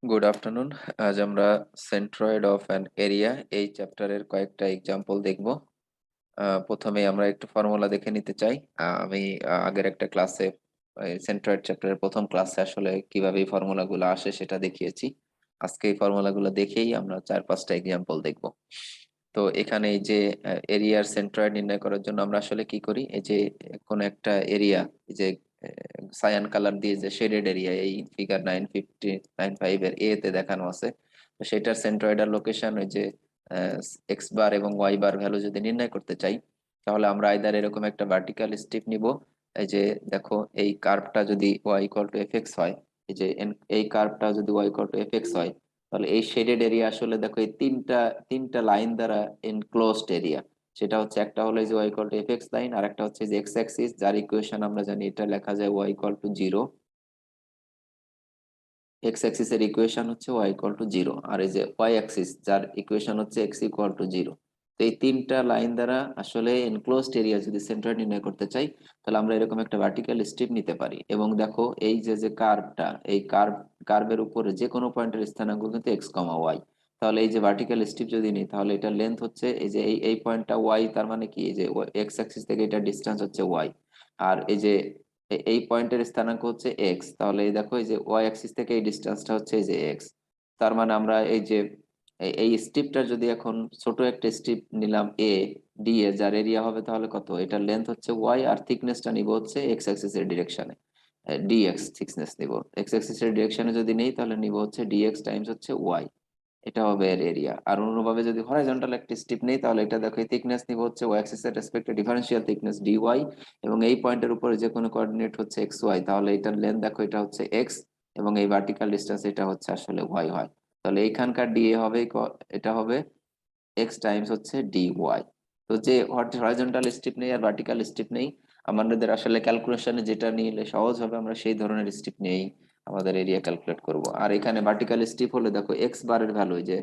Good afternoon. আজ আমরা centroid of an area এই চ্যাপ্টারের কয়েকটা এক্সাম্পল দেখব। প্রথমে আমরা একটু ফর্মুলা দেখে নিতে চাই। আমি আগের একটা ক্লাসে সেন্ট্রয়েড চ্যাপ্টারের প্রথম ক্লাসে আসলে কিভাবে এই ফর্মুলাগুলো আসে সেটা দেখিয়েছি। আজকে এই ফর্মুলাগুলো দেখেই আমরা 4-5টা এক্সাম্পল দেখব। তো এখানে এই যে এরিয়ার সেন্ট্রয়েড নির্ণয় করার জন্য আমরা আসলে কি করি, এই যে কোন একটা এরিয়া, এই যে সায়ান কালার দিয়ে যে শেডেড এরিয়া এই ফিগার 959.5 এর এ তে দেখানো আছে, তো সেটার সেন্ট্রয়েডাল লোকেশন ওই যে এক্স বার এবং ওয়াই বার ভ্যালু যদি নির্ণয় করতে চাই, তাহলে আমরা আইদার এরকম একটা ভার্টিক্যাল স্ট্রিপ নিব। এই যে দেখো, এই কার্ভটা যদি Y equal to F X হয়, এই যে এই কার্ভটা যদি Y equal to F X হয়, তাহলে এই শেডেড এরিয়া আসলে দেখো এই তিনটা তিনটা লাইন দ্বারা এনক্লোজড এরিয়া। সেটা হচ্ছে, একটা হলো যে Y equal to F x line, আর একটা হচ্ছে যে এক্স অ্যাক্সিস যার ইকুয়েশন আমরা জানি, এটা লেখা যায় Y equal to zero. X axis এর ইকুয়েশন হচ্ছে ওয়াই ইকুয়াল টু জিরো, আর এই যে ওয়াই অ্যাক্সিস যার ইকুয়েশন হচ্ছে এক্স ইকুয়াল টু জিরো। তো এই তিনটা লাইন দ্বারা আসলে এনক্লোজড এরিয়া যদি সেন্টার নির্ণয় করতে চাই, তাহলে আমরা এরকম একটা ভার্টিক্যাল স্ট্রিপ নিতে পারি। এবং দেখো, এই যে যে কার্ভটা, এই কার্ভের উপরে যে কোনো পয়েন্টের স্থানাঙ্ক কিন্তু এক্স কমা ওয়াই। তাহলে এই যে ভার্টিক্যাল স্ট্রিপ যদি নিই, তাহলে এটা লেন্থ হচ্ছে এই যে এই পয়েন্টটা ওয়াই, তার মানে কি, এই যে এক্স অ্যাক্সিস থেকে এটা ডিস্টেন্স হচ্ছে ওয়াই। আর এই যে এই পয়েন্টের স্থানাঙ্ক হচ্ছে এক্স, তাহলে এই দেখো, এই যে ওয়াই অ্যাক্সিস থেকে এই ডিস্টেন্সটা হচ্ছে এই যে এক্স। তার মানে আমরা এই যে এই স্ট্রিপটা যদি এখন ছোট একটা স্ট্রিপ নিলাম এ ডি এ, যার এরিয়া হবে তাহলে কত, এটার লেন্থ হচ্ছে ওয়াই আর থিকনেসটা নিব হচ্ছে এক্স অ্যাক্সিস এর ডিরেকশনে, ডিএক্স থিকনেস নিব। এক্স অ্যাক্সিস এর ডিরেকশনে যদি নেই, তাহলে নিব হচ্ছে ডিএক্স টাইমস হচ্ছে ওয়াই। এটা হবে এর এরিয়া। আর অন্যভাবে যদি হরাইজন্টাল একটা স্ট্রিপ নেই, তাহলে এটা দেখো, এই থিকনেস নিব হচ্ছে ওয়াই অ্যাক্সিস এর রেসপেক্টে ডিফারেন্সিয়াল থিকনেস ডিওয়াই, এবং এই পয়েন্টের উপরে যে কোনো কোঅর্ডিনেট হচ্ছে এক্স ওয়াই, তাহলে এটার লেন্থ দেখো, এটা হচ্ছে এক্স, এবং এই ভার্টিক্যাল ডিসটেন্স এটা হচ্ছে আসলে ওয়াই হয়। তাহলে এইখানকার ডিএ হবে এটা হবে এক্স টাইমস হচ্ছে ডি ওয়াই। তো যে হরাইজন্টাল স্ট্রিপ নেই আর ভার্টিক্যাল স্ট্রিপ নেই, আমাদের আসলে ক্যালকুলেশনে যেটা নিলে সহজ হবে, আমরা সেই ধরনের স্ট্রিপ নিয়েই আমাদের এরিয়া ক্যালকুলেট করব। আর এখানে ভার্টিক্যাল স্ট্রিপ হলে দেখো, এক্স বারের ভ্যালু যে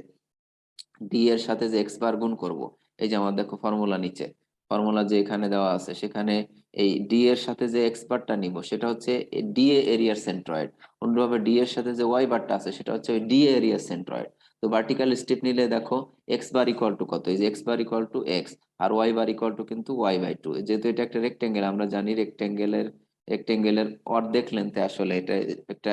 ডি এর সাথে যে এক্স বার গুণ করব, এই যে আমার দেখো ফর্মুলা নিচে, ফর্মুলা যে এখানে দেওয়া আছে, সেখানে এই ডি এর সাথে যে এক্স বারটা নিব সেটা হচ্ছে ডি এ এরিয়ার সেন্ট্রয়েড। অন্যভাবে ডি এর সাথে যে ওয়াই বারটা আছে সেটা হচ্ছে ওই ডি এ এরিয়ার সেন্ট্রয়েড। তো ভার্টিক্যাল স্ট্রিপ নিলে দেখো, এক্স বার ইকুয়াল টু কত, এই যে x bar equal to X, আর ওয়াই বার ইকুয়াল টু কিন্তু ওয়াই বাই টু। যেহেতু এটা একটা রেক্টেঙ্গেল, আমরা জানি রেক্টেঙ্গেলের অর্ধেক লেন্থে আসলে এটা একটা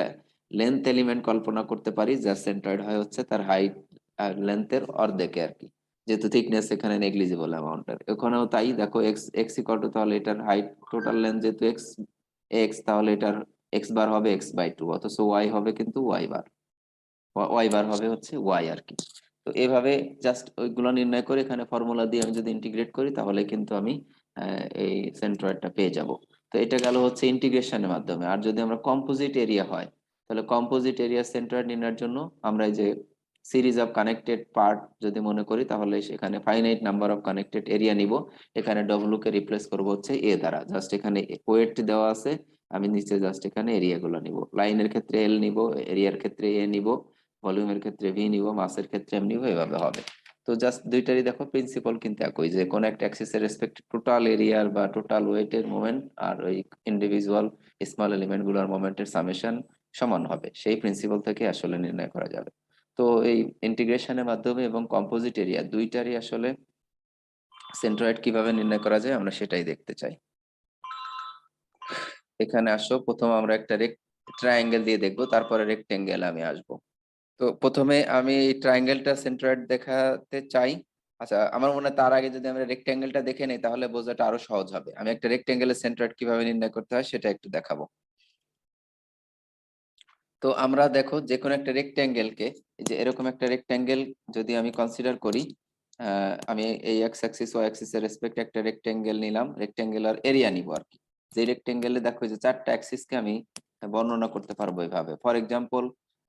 লেন্থ এলিমেন্ট কল্পনা করতে পারি, যার সেন্ট্রয়েড হয় হচ্ছে তার হাইট আর লেন্থের অর্ধেকে আর কি। যেহেতু থিকনেস এখানে নেগলিজিবল অ্যামাউন্টের, এখানেও তাই দেখো, এক্স এক্স ইকুয়াল টু, তাহলে এটার হাইট টোটাল লেন্থ যেহেতু এক্স এক্স, তাহলে এটার এক্স বার হবে এক্স বাই টু, অথচ ওয়াই হবে কিন্তু ওয়াই বার, ওয়াই বার হবে হচ্ছে ওয়াই আর কি। তো এভাবে জাস্ট ওইগুলো নির্ণয় করে এখানে ফর্মুলা দিয়ে আমি যদি ইন্টিগ্রেট করি, তাহলে কিন্তু আমি এই সেন্ট্রয়েডটা পেয়ে যাব। তো এটা গেল হচ্ছে ইন্টিগ্রেশনের মাধ্যমে। আর যদি আমরা কম্পোজিট এরিয়া হয়, তাহলে কম্পোজিট এরিয়া সেন্ট্রয়েড নির্ণয়ের জন্য আমরা এই যে সিরিজ অফ কানেক্টেড পার্ট যদি মনে করি, তাহলে সেখানে finite number of connected area নিব। এখানে ডব্লিউ কে রিপ্লেস করবো হচ্ছে এ দ্বারা, জাস্ট এখানে ওয়েট দেওয়া আছে, আমি নিচে জাস্ট এখানে এরিয়া গুলো নিব। লাইনের ক্ষেত্রে এল নিব, এরিয়ার ক্ষেত্রে এ নিব, ভলিউমের ক্ষেত্রে ভি নিব, মাসের ক্ষেত্রে এম নিব, এভাবে হবে। তো জাস্ট দুইটারই দেখো প্রিন্সিপাল কিন্তু একই, যে কোন একটা অ্যাক্সিসের রেসপেক্ট টোটাল এরিয়ার বা টোটাল ওয়েটের মোমেন্ট আর ওই ইন্ডিভিজুয়াল স্মল এলিমেন্ট গুলোর মোমেন্টের সামেশন সমান হবে, সেই প্রিন্সিপাল থেকে আসলে নির্ণয় করা যাবে। তো এই ইন্টিগ্রেশনের মাধ্যমে এবং কম্পোজিট এরিয়া দুইটারই আসলে সেন্ট্রয়েড কিভাবে নির্ণয় করা যায়, আমরা সেটাই দেখতে চাই। এখানে আসো, প্রথম আমরা একটা ট্রায়াঙ্গেল দিয়ে দেখবো, তারপরে রেক্টেঙ্গেল আমি আসবো। তো প্রথমে আমি এই ট্রায়াঙ্গেলটা সেন্ট্রয়েড দেখাতে চাই। আচ্ছা, আমার মনে হয় তার আগে যদি আমরা রেক্টেঙ্গেলটা দেখে নেই, তাহলে বোঝাটা আরো সহজ হবে। আমি একটা রেক্টেঙ্গেলের সেন্ট্রয়েড কিভাবে নির্ণয় করতে হয় সেটা একটু দেখাবো। তো আমরা দেখো, যে কোনো একটা রেক্টেঙ্গেলকে, এই যে এরকম একটা রেক্টেঙ্গেল যদি আমি কনসিডার করি, আমি এই এক্স অ্যাক্সিস ওয়াই অ্যাক্সিস এর রেসপেক্টে একটা রেক্টেঙ্গেল নিলাম, রেক্টেঙ্গুলার এরিয়া নিব আর কি। যে রেক্টেঙ্গেলে দেখো, যে চারটা অ্যাক্সিসকে আমি বর্ণনা করতে পারবো এভাবে। ফর এক্সাম্পল,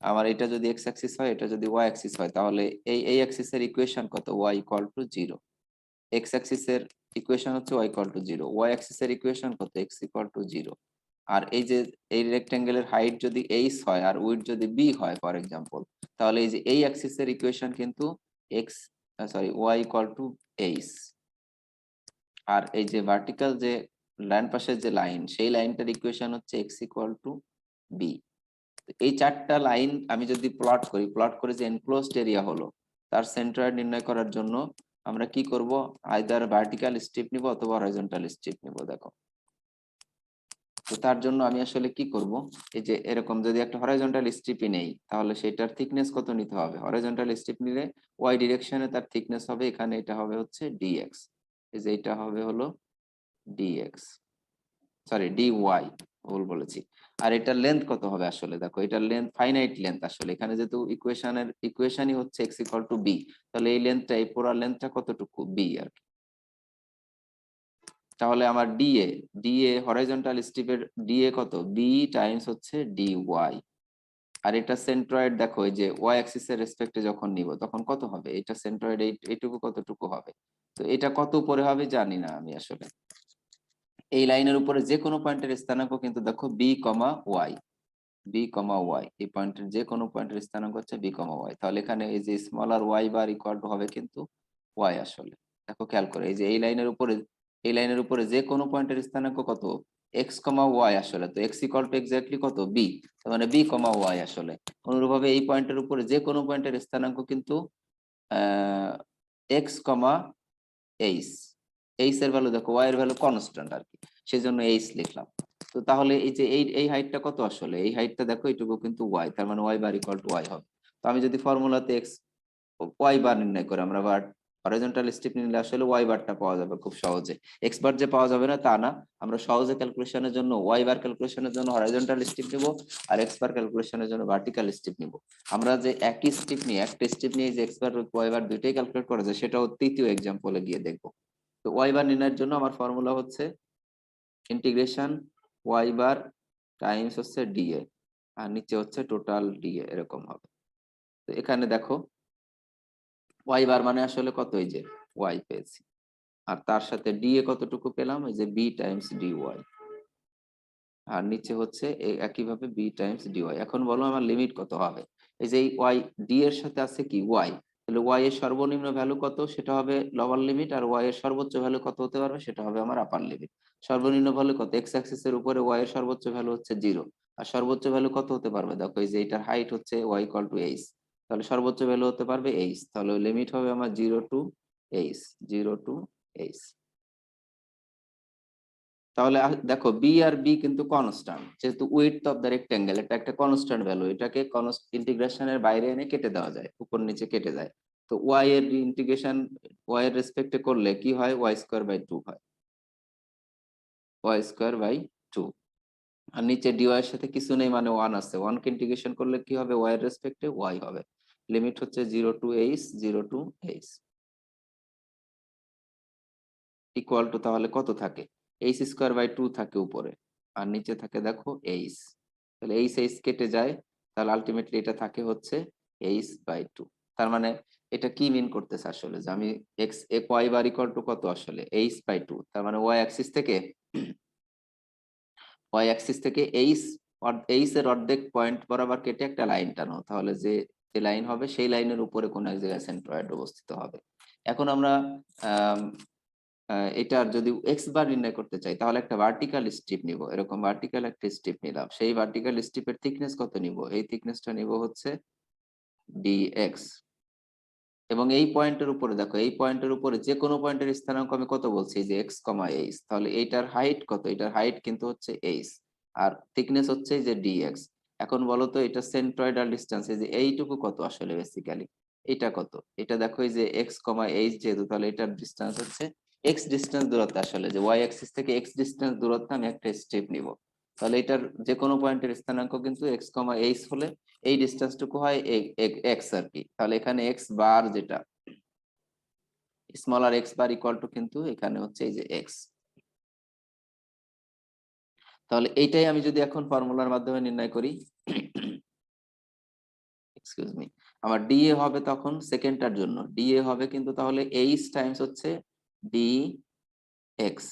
আমার এটা যদি এক্স অ্যাক্সিস হয়, এটা যদি ওয়াই অ্যাক্সিস হয়, তাহলে এই অ্যাক্সিস এর ইকুয়েশন কত, y equal to zero. X axis এর ইকুয়েশন হচ্ছে Y equal to zero, y axis এর ইকুয়েশন কত, এক্স ইকুয়াল টু জিরো। আর এই যে এই রেক্টেঙ্গেলের হাইট যদি এইচ হয় আর উইডথ যদি বি হয় ফর এক্সাম্পল, তাহলে এই যে এই অ্যাক্সিস এর ইকুয়েশন কিন্তু x, y equal to h. আর এই যে ভার্টিক্যাল যে ডান পাশের যে লাইন, সেই লাইনটার ইকুয়েশন হচ্ছে এক্স ইকুয়াল টু বি। এই চারটা লাইন আমি যদি প্লট করি, প্লট করে যে এনক্লোজড এরিয়া হলো তার সেন্ট্রয়েড নির্ণয় করার জন্য আমরা কি করব, আইদার ভার্টিক্যাল স্ট্রিপ নিব অথবা হরাইজন্টাল স্ট্রিপ নিব। দেখো, তো তার জন্য আমি আসলে কি করব, এই যে এরকম যদি একটা হরাইজন্টাল স্ট্রিপই নেই তাহলে সেটার থিকনেস কত নিতে হবে। হরাইজন্টাল স্ট্রিপ নিলে ওয়াই ডিরেকশনে তার থিকনেস হবে, এখানে এটা হবে হচ্ছে ডিএক্স, এই যে এটা হবে হলো ডিএক্স, সরি ডিওয়াই, ভুল বলেছি। আর এটার লেন্থ কত হবে আসলে, দেখো এটার লেন্থ ফাইনাইট লেন্থ আসলে, এখানে যেহেতু ইকুয়েশনই হচ্ছে এক্স ইকুয়াল টু বি, তাহলে এই লেন্থটা, এই পুরো লেন্থটা কতটুকু, বি আর কি। তাহলে আমার ডিএ, হরাইজন্টাল স্ট্রিপের ডিএ কত, বি টাইমস হচ্ছে ডি ওয়াই। আর এটা সেন্ট্রয়েড, দেখো এই যে ওয়াই অ্যাক্সিস এর রেসপেক্টে যখন নিব তখন কত হবে, এটা সেন্ট্রয়েড এইটুকু কতটুকু হবে। তো এটা কত উপরে হবে জানি না আমি আসলে। এই লাইনের উপরে যে কোনো পয়েন্টের স্থানাঙ্ক কিন্তু দেখো B comma Y, B comma Y, এই পয়েন্টের যে কোনো পয়েন্টের স্থানাঙ্ক হচ্ছে বি কমা ওয়াই। তাহলে এখানে এই যে smaller Y bar equal to হবে কিন্তু ওয়াই আসলে। দেখো খেয়াল করে, এই যে এই লাইনের উপরে, এই লাইনের উপরে যে কোনো পয়েন্টের স্থানাঙ্ক কত, এক্স কমা ওয়াই আসলে। তো এক্স ইকুয়াল টু এক্স্যাক্টলি কত, বি, তার মানে বি কমা ওয়াই আসলে। অনুরূপভাবে এই পয়েন্টের উপরে যে কোনো পয়েন্টের স্থানাঙ্ক কিন্তু এক্স কমা এইচ, এইচ এর ভ্যালু দেখো, ওয়াই এর ভ্যালু কনস্ট্যান্ট আর কি, সেজন্য এইচ লিখলাম। তো তাহলে এই যে এই হাইটটা কত আসলে, এই হাইটটা দেখো এইটুকু কিন্তু ওয়াই, তার মানে Y bar equal to Y হবে। তো আমি যদি ফর্মুলাতে এক্স ওয়াই বার নির্ণয় করি, আমরা বার হরাইজন্টাল স্ট্রিপ নিলে আসলে ওয়াই বারটা পাওয়া যাবে খুব সহজে। এক্স বার যে পাওয়া যাবে না তা না, আমরা সহজে ক্যালকুলেশনের জন্য ওয়াই বার ক্যালকুলেশনের জন্য হরাইজন্টাল স্ট্রিপ নিব, আর এক্স বার ক্যালকুলেশনের জন্য ভার্টিক্যাল স্ট্রিপ নিব। আমরা যে একই স্ট্রিপ নিয়ে, একটা স্ট্রিপ নিয়ে যে এক্স বার ওয়াই বার দুইটাই ক্যালকুলেট করা যায়, সেটাও তৃতীয় এক্সাম্পলে গিয়ে দেখবো। তো ওয়াই বার নির্ণয়ের জন্য আমার ফর্মুলা হচ্ছে ইন্টিগ্রেশন ওয়াই বার টাইমস হচ্ছে ডিএ, আর নিচে হচ্ছে টোটাল ডিএ, এরকম হবে। তো এখানে দেখো ওয়াই বার মানে আসলে কত, এই যে ওয়াই পেয়েছি, আর তার সাথে ডিএ কতটুকু পেলাম, এই যে বি টাইমস ডি ওয়াই, আর নিচে হচ্ছে একইভাবে বি টাইমস ডি ওয়াই। এখন বলো আমার লিমিট কত হবে। এই যে ওয়াই, ডি এর সাথে আছে কি ওয়াই, তাহলে ওয়াই এর সর্বনিম্ন ভ্যালু কত সেটা হবে লোয়ার লিমিট, আর ওয়াই এর সর্বোচ্চ ভ্যালু কত হতে পারবে সেটা হবে আমার আপার লিমিট। সর্বনিম্ন ভ্যালু কত, এক্স অ্যাক্সিস এর উপরে ওয়াই এর সর্বোচ্চ ভ্যালু হচ্ছে 0, আর সর্বোচ্চ ভ্যালু কত হতে পারবে, দেখো এই যে এটার হাইট হচ্ছে ওয়াই ইকুয়াল টু এইচ, তাহলে সর্বোচ্চ ভ্যালু হতে পারবে এইচ, তাহলে লিমিট হবে আমার 0 টু এইচ, 0 টু এইচ। তাহলে দেখো বি আর বি কিন্তু কনস্ট্যান্ট, যেহেতু উইডথ অফ দ্য রেক্টেঙ্গেল এটা একটা কনস্ট্যান্ট ভ্যালু, এটাকে ইন্টিগ্রেশনের বাইরে এনে কেটে দেওয়া যায়, উপর নিচে কেটে যায়। তো ওয়াই এর ইন্টিগ্রেশন ওয়াই এর রেসপেক্টে করলে কি হয়, ওয়াই স্কোয়ার বাই 2 হয়, ওয়াই স্কোয়ার বাই 2। আর নিচে ডিওয়াই এর সাথে কিছু নেই মানে 1 আছে, 1 কে ইন্টিগ্রেশন করলে কি হবে, ওয়াই এর রেসপেক্টে ওয়াই হবে। লিমিট হচ্ছে 0 to H, 0 to H equal to, তাহলে কত থাকে, এইচ স্কোয়ার বাই 2 থাকে উপরে, আর নিচে থাকে দেখো এইচ, তাহলে এইচ এইচ কেটে যায়, তাহলে আলটিমেটলি এটা থাকে হচ্ছে এইচ বাই 2। তার মানে এটা কি মিন করতেছে আসলে, যে আমি X Y bar equal to কত আসলে এইচ বাই 2, তার মানে ওয়াই অ্যাক্সিস থেকে এইচ এর অর্ধেক পয়েন্ট বরাবর কেটে একটা লাইন টানো, তাহলে যে যে লাইন হবে সেই লাইনের উপরে কোন এক জায়গায় সেন্ট্রয়েড অবস্থিত হবে। এখন আমরা এটার যদি এক্স বার নির্ণয় করতে চাই তাহলে একটা ভার্টিক্যাল স্ট্রিপ নিব, এরকম ভার্টিক্যাল একটা স্ট্রিপ নিলাম, সেই ভার্টিক্যাল স্ট্রিপের থিকনেস কত নিব, এই থিকনেসটা নিব হচ্ছে ডিএক্স। এবং এই পয়েন্টের উপরে দেখো, এই পয়েন্টের উপরে যে কোনো পয়েন্টের স্থানাঙ্ক আমি কত বলছি, যে এক্স কমা এইচ, তাহলে এইটার হাইট কত, এটার হাইট কিন্তু হচ্ছে এইচ, আর থিকনেস হচ্ছে যে ডিএক্স। এখন বলো তো এটা সেন্ট্রয়েডাল ডিস্টেন্স, এই যে এইটুকু কত আসলে বেসিক্যালি, এটা কত, এটা দেখো এই যে এক্স কমা এইচ যেহেতু, তাহলে এটার ডিস্টেন্স হচ্ছে এক্স ডিস্টেন্স দূরত্ব আসলে, যে ওয়াই অ্যাক্সিস থেকে এক্স ডিস্টেন্স দূরত্ব আমি একটা স্টেপ নিব, তাহলে এটার যে কোনো পয়েন্টের স্থানাঙ্ক কিন্তু এক্স কমা এইচ হলে এই ডিস্টেন্সটুকু হয় এক্স আর কি। তাহলে এখানে এক্স বার যেটা smaller x bar equal to কিন্তু এখানে হচ্ছে এই যে এক্স। তাহলে এইটাই আমি যদি এখন ফর্মুলার মাধ্যমে নির্ণয় করি, এক্সকিউজ মি, আমার ডিএ হবে তখন সেকেন্ডটার জন্য ডিএ হবে কিন্তু তাহলে এইচ টাইমস হচ্ছে ডি এক্স,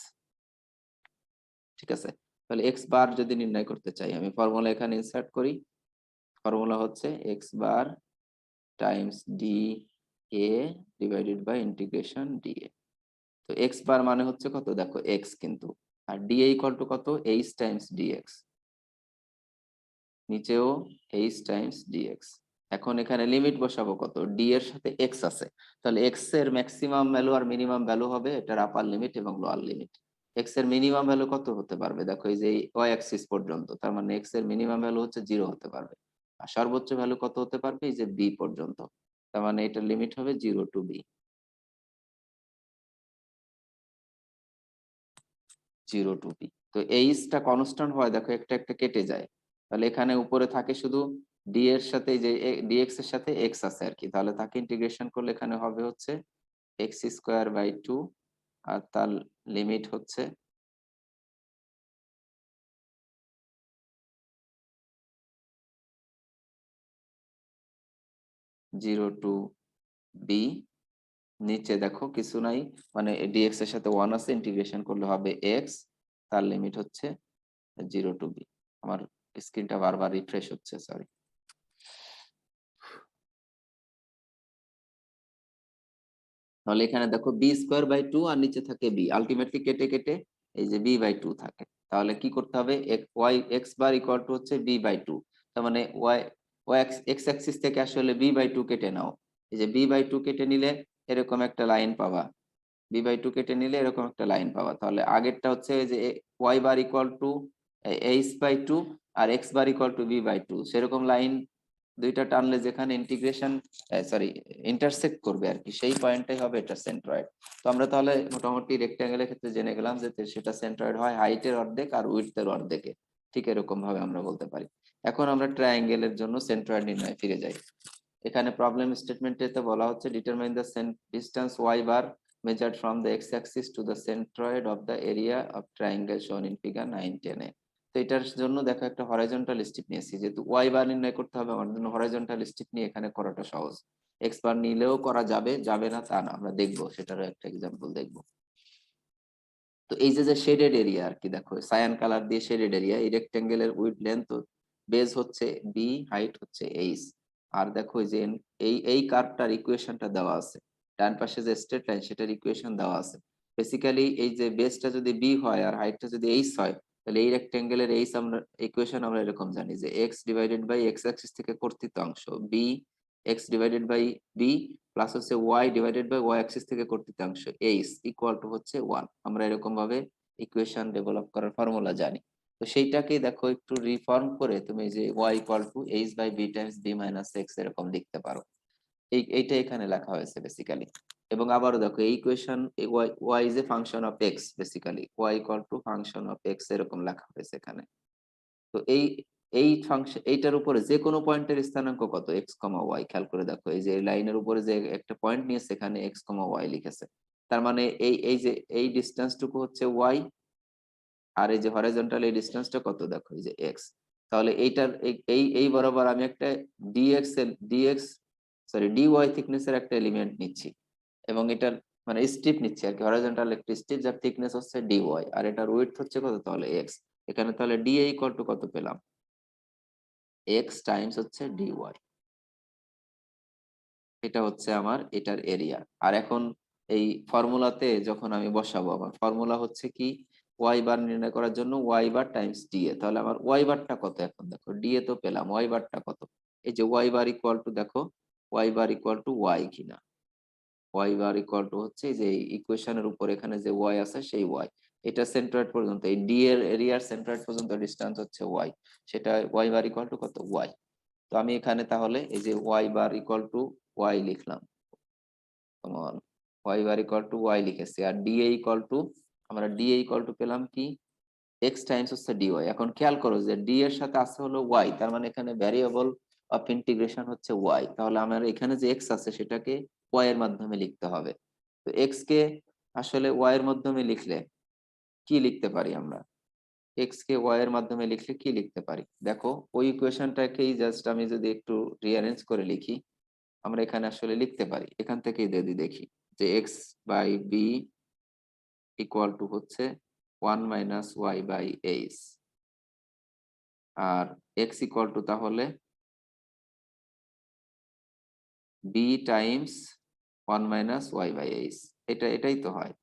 ঠিক আছে। তাহলে এক্স বার যদি নির্ণয় করতে চাই আমি ফর্মুলা এখানে ইনসার্ট করি, ফর্মুলা হচ্ছে X bar times D A divided by integration DA. তো এক্স বার মানে হচ্ছে কত, দেখো এক্স কিন্তু, আর ডিএ ইকুয়াল টু কত, এইচ টাইমস ডিএক্স। নিচেও এইচ টাইমস ডিএক্স। এখন এখানে লিমিট বসাবো কত, ডি এর সাথে এক্স আছে, তাহলে এক্স এর ম্যাক্সিমাম ভ্যালু আর মিনিমাম ভ্যালু হবে এটার আপার লিমিট এবং লোয়ার লিমিট। এক্স এর মিনিমাম ভ্যালু কত হতে পারবে, দেখো এই যে ওয়াই অ্যাক্সিস পর্যন্ত, তার মানে এক্স এর মিনিমাম ভ্যালু হচ্ছে 0 হতে পারবে। আর সর্বোচ্চ ভ্যালু কত হতে পারবে, এই যে বি পর্যন্ত, তার মানে এটার লিমিট হবে 0 টু বি, 0 টু বি। তো এইচটা কনস্ট্যান্ট হয়, দেখো একটা একটা কেটে যায়, তাহলে এখানে উপরে থাকে শুধু ডি এর সাথে, যে ডিএক্স এর সাথে এক্স আছে আর কি, তাহলে তাকে ইন্টিগ্রেশন করলে এখানে হবে হচ্ছে এক্স স্কোয়ার বাই 2, আর তার লিমিট হচ্ছে 0 টু বি। নিচে দেখো কিছু নাই, মানে ডিএক্স এর সাথে 1 আছে, ইন্টিগ্রেশন করলে হবে এক্স, তার লিমিট হচ্ছে 0 টু বি। আমার স্ক্রিনটা বারবার রিফ্রেশ হচ্ছে, সরি। তাহলে এখানে দেখো বি স্কোয়ার বাই 2 আর নিচে থাকে বি, আলটিমেটলি কেটে কেটে এই যে বি বাই 2 থাকে। তাহলে কি করতে হবে, Y X bar equal to হচ্ছে বি বাই 2, তার মানে ওয়াই ওয়াই এক্স অ্যাক্সিস থেকে আসলে বি বাই 2 কেটে নাও, এই যে বি বাই 2 কেটে নিলে এরকম একটা লাইন পাবা, বি বাই 2 কেটে নিলে এরকম একটা লাইন পাবা। তাহলে আগেরটা হচ্ছে যে Y bar equal to H by 2 আর x bar equal to B by 2, সেরকম লাইন দুইটা টানলে যেখানে ইন্টিগ্রেশন সরি ইন্টারসেক্ট করবে আর কি, সেই পয়েন্টটাই হবে এটা সেন্ট্রয়েড। তো আমরা তাহলে মোটামুটি রেক্ট্যাঙ্গেলের ক্ষেত্রে জেনে গেলাম যে সেটা সেন্ট্রয়েড হয় হাইটের অর্ধেক আর উইডথের অর্ধেকে, ঠিক এরকম ভাবে আমরা বলতে পারি। এখন আমরা ট্রায়াঙ্গেলের জন্য সেন্ট্রয়েড নির্ণয় ফিরে যাই। এখানে প্রবলেম স্টেটমেন্টে বলা হচ্ছে determine the distance Y bar measured from the x-axis to the centroid of the area of triangle shown in figure 910 এ। তো এটার জন্য দেখো একটা হরাইজন্টাল স্ট্রিপ নিয়েছি, যেহেতু ওয়াই বার নির্ণয় করতে হবে আমার জন্য হরাইজন্টাল স্ট্রিপ নিয়ে এখানে করাটা সহজ। এক্স বার নিলেও করা যাবে, যাবে না তা না, আমরা দেখবো, সেটারও একটা এক্সাম্পল দেখবো। তো এই যে যে শেডেড এরিয়া আর কি, দেখো সায়ান কালার দিয়ে শেডেড এরিয়া, এই রেক্টেঙ্গেলের উইডথ লেন্থ বেজ হচ্ছে বি, হাইট হচ্ছে এইচ। আর দেখো এই যে এই কার্ভটার ইকুয়েশনটা দেওয়া আছে, ডান পাশে যে স্ট্রেট লাইন সেটার ইকুয়েশন দেওয়া আছে। বেসিক্যালি এই যে বেসটা যদি বি হয় আর হাইটটা যদি এইচ হয়, তাহলে এই রেক্টেঙ্গেলের এইচ আমরা ইকুয়েশন আমরা এরকম জানি যে x divided by x axis থেকে কর্তৃত অংশ b, x divided by b plus হচ্ছে y divided by y axis থেকে কর্তৃত্বাংশ এইচ ইকুয়াল টু হচ্ছে 1। আমরা এরকম ভাবে ইকুয়েশন ডেভেলপ করার ফর্মুলা জানি। তো সেইটাকে দেখো একটু রিফর্ম করে তুমি যে Y equal to H by B times B minus X এরকম লিখতে পারো। এইটা এখানে লেখা হয়েছে বেসিক্যালি। এবং আবারও দেখো এই equation Y Y is a function of X, basically Y equal to function of X এরকম লেখা হয়েছে এখানে। তো এই ফাংশন এইটার উপরে যে কোনো পয়েন্টের স্থানাঙ্ক কত, এক্স কমা ওয়াই, খেয়াল করে দেখো এই যে লাইনের উপরে যে একটা পয়েন্ট নিয়েছে এখানে এক্স কমা ওয়াই লিখেছে, তার মানে এই যে এই ডিস্টেন্সটুকু হচ্ছে ওয়াই, আর এই যে হরাইজন্টাল এই ডিস্টেন্সটা কত, দেখো এই যে এক্স। তাহলে এইটার এই বরাবর আমি একটা ডিএক্স সরি ডিওয়াই থিকনেসের একটা এলিমেন্ট নিচ্ছি, এবং এটার মানে স্ট্রিপ নিচ্ছি আর কি, হরাইজন্টাল একটা স্ট্রিপ যার থিকনেস হচ্ছে ডিওয়াই, আর এটার ওয়েট হচ্ছে কত, তাহলে এক্স। এখানে তাহলে ডিএ ইকুয়াল টু কত পেলাম, এক্স টাইমস হচ্ছে ডিওয়াই, এটা হচ্ছে আমার এটার এরিয়া। আর এখন এই ফর্মুলাতে যখন আমি বসাবো, আমার ফর্মুলা হচ্ছে কি, ওয়াই বার নির্ণয় করার জন্য ওয়াই বার টাইমস ডিএ, তাহলে আমার ওয়াই বারটা কত, এখন দেখো ডিএ তো পেলাম, ওয়াই বারটা কত, এই যে ওয়াই বার ইকুয়াল টু দেখো Y bar equal to Y কিনা, ওয়াই বার ইকুয়াল টু হচ্ছে এই যে ইকুয়েশনের উপর এখানে যে ওয়াই আছে সেই ওয়াই, এটা সেন্ট্রয়েড পর্যন্ত এই ডি এর এরিয়ার সেন্ট্রয়েড পর্যন্ত ডিসটেন্স হচ্ছে ওয়াই, সেটা ওয়াই বার ইকুয়াল টু কত, ওয়াই। তো আমি এখানে তাহলে এই যে Y bar equal to Y লিখলাম, সমান Y bar equal to Y লিখেছি, আর ডিএ ইকুয়াল টু আমরা ডিএ ইকুয়াল টু পেলাম কি, এক্স টাইমস হচ্ছে ডিওয়াই। এখন খেয়াল করো যে ডি এর সাথে আছে হলো ওয়াই, তার মানে এখানে ভ্যারিয়েবল অফ ইন্টিগ্রেশন হচ্ছে ওয়াই, তাহলে আমার এখানে যে এক্স আছে সেটাকে ওয়াই এর মাধ্যমে লিখতে হবে। তো এক্স কে আসলে ওয়াই এর মাধ্যমে লিখলে কি লিখতে পারি আমরা, এক্স কে ওয়াই এর মাধ্যমে লিখলে কি লিখতে পারি, দেখো ওই ইকুয়েশনটাকেই জাস্ট আমি যদি একটু রিঅ্যারেঞ্জ করে লিখি, আমরা এখানে আসলে লিখতে পারি, এখান থেকেই যদি দেখি যে X by B equal to হচ্ছে 1 - y/h, আর এক্স ইকুয়াল টু তাহলে বি টাইমস 1 - y/h, এটাই তো হয়।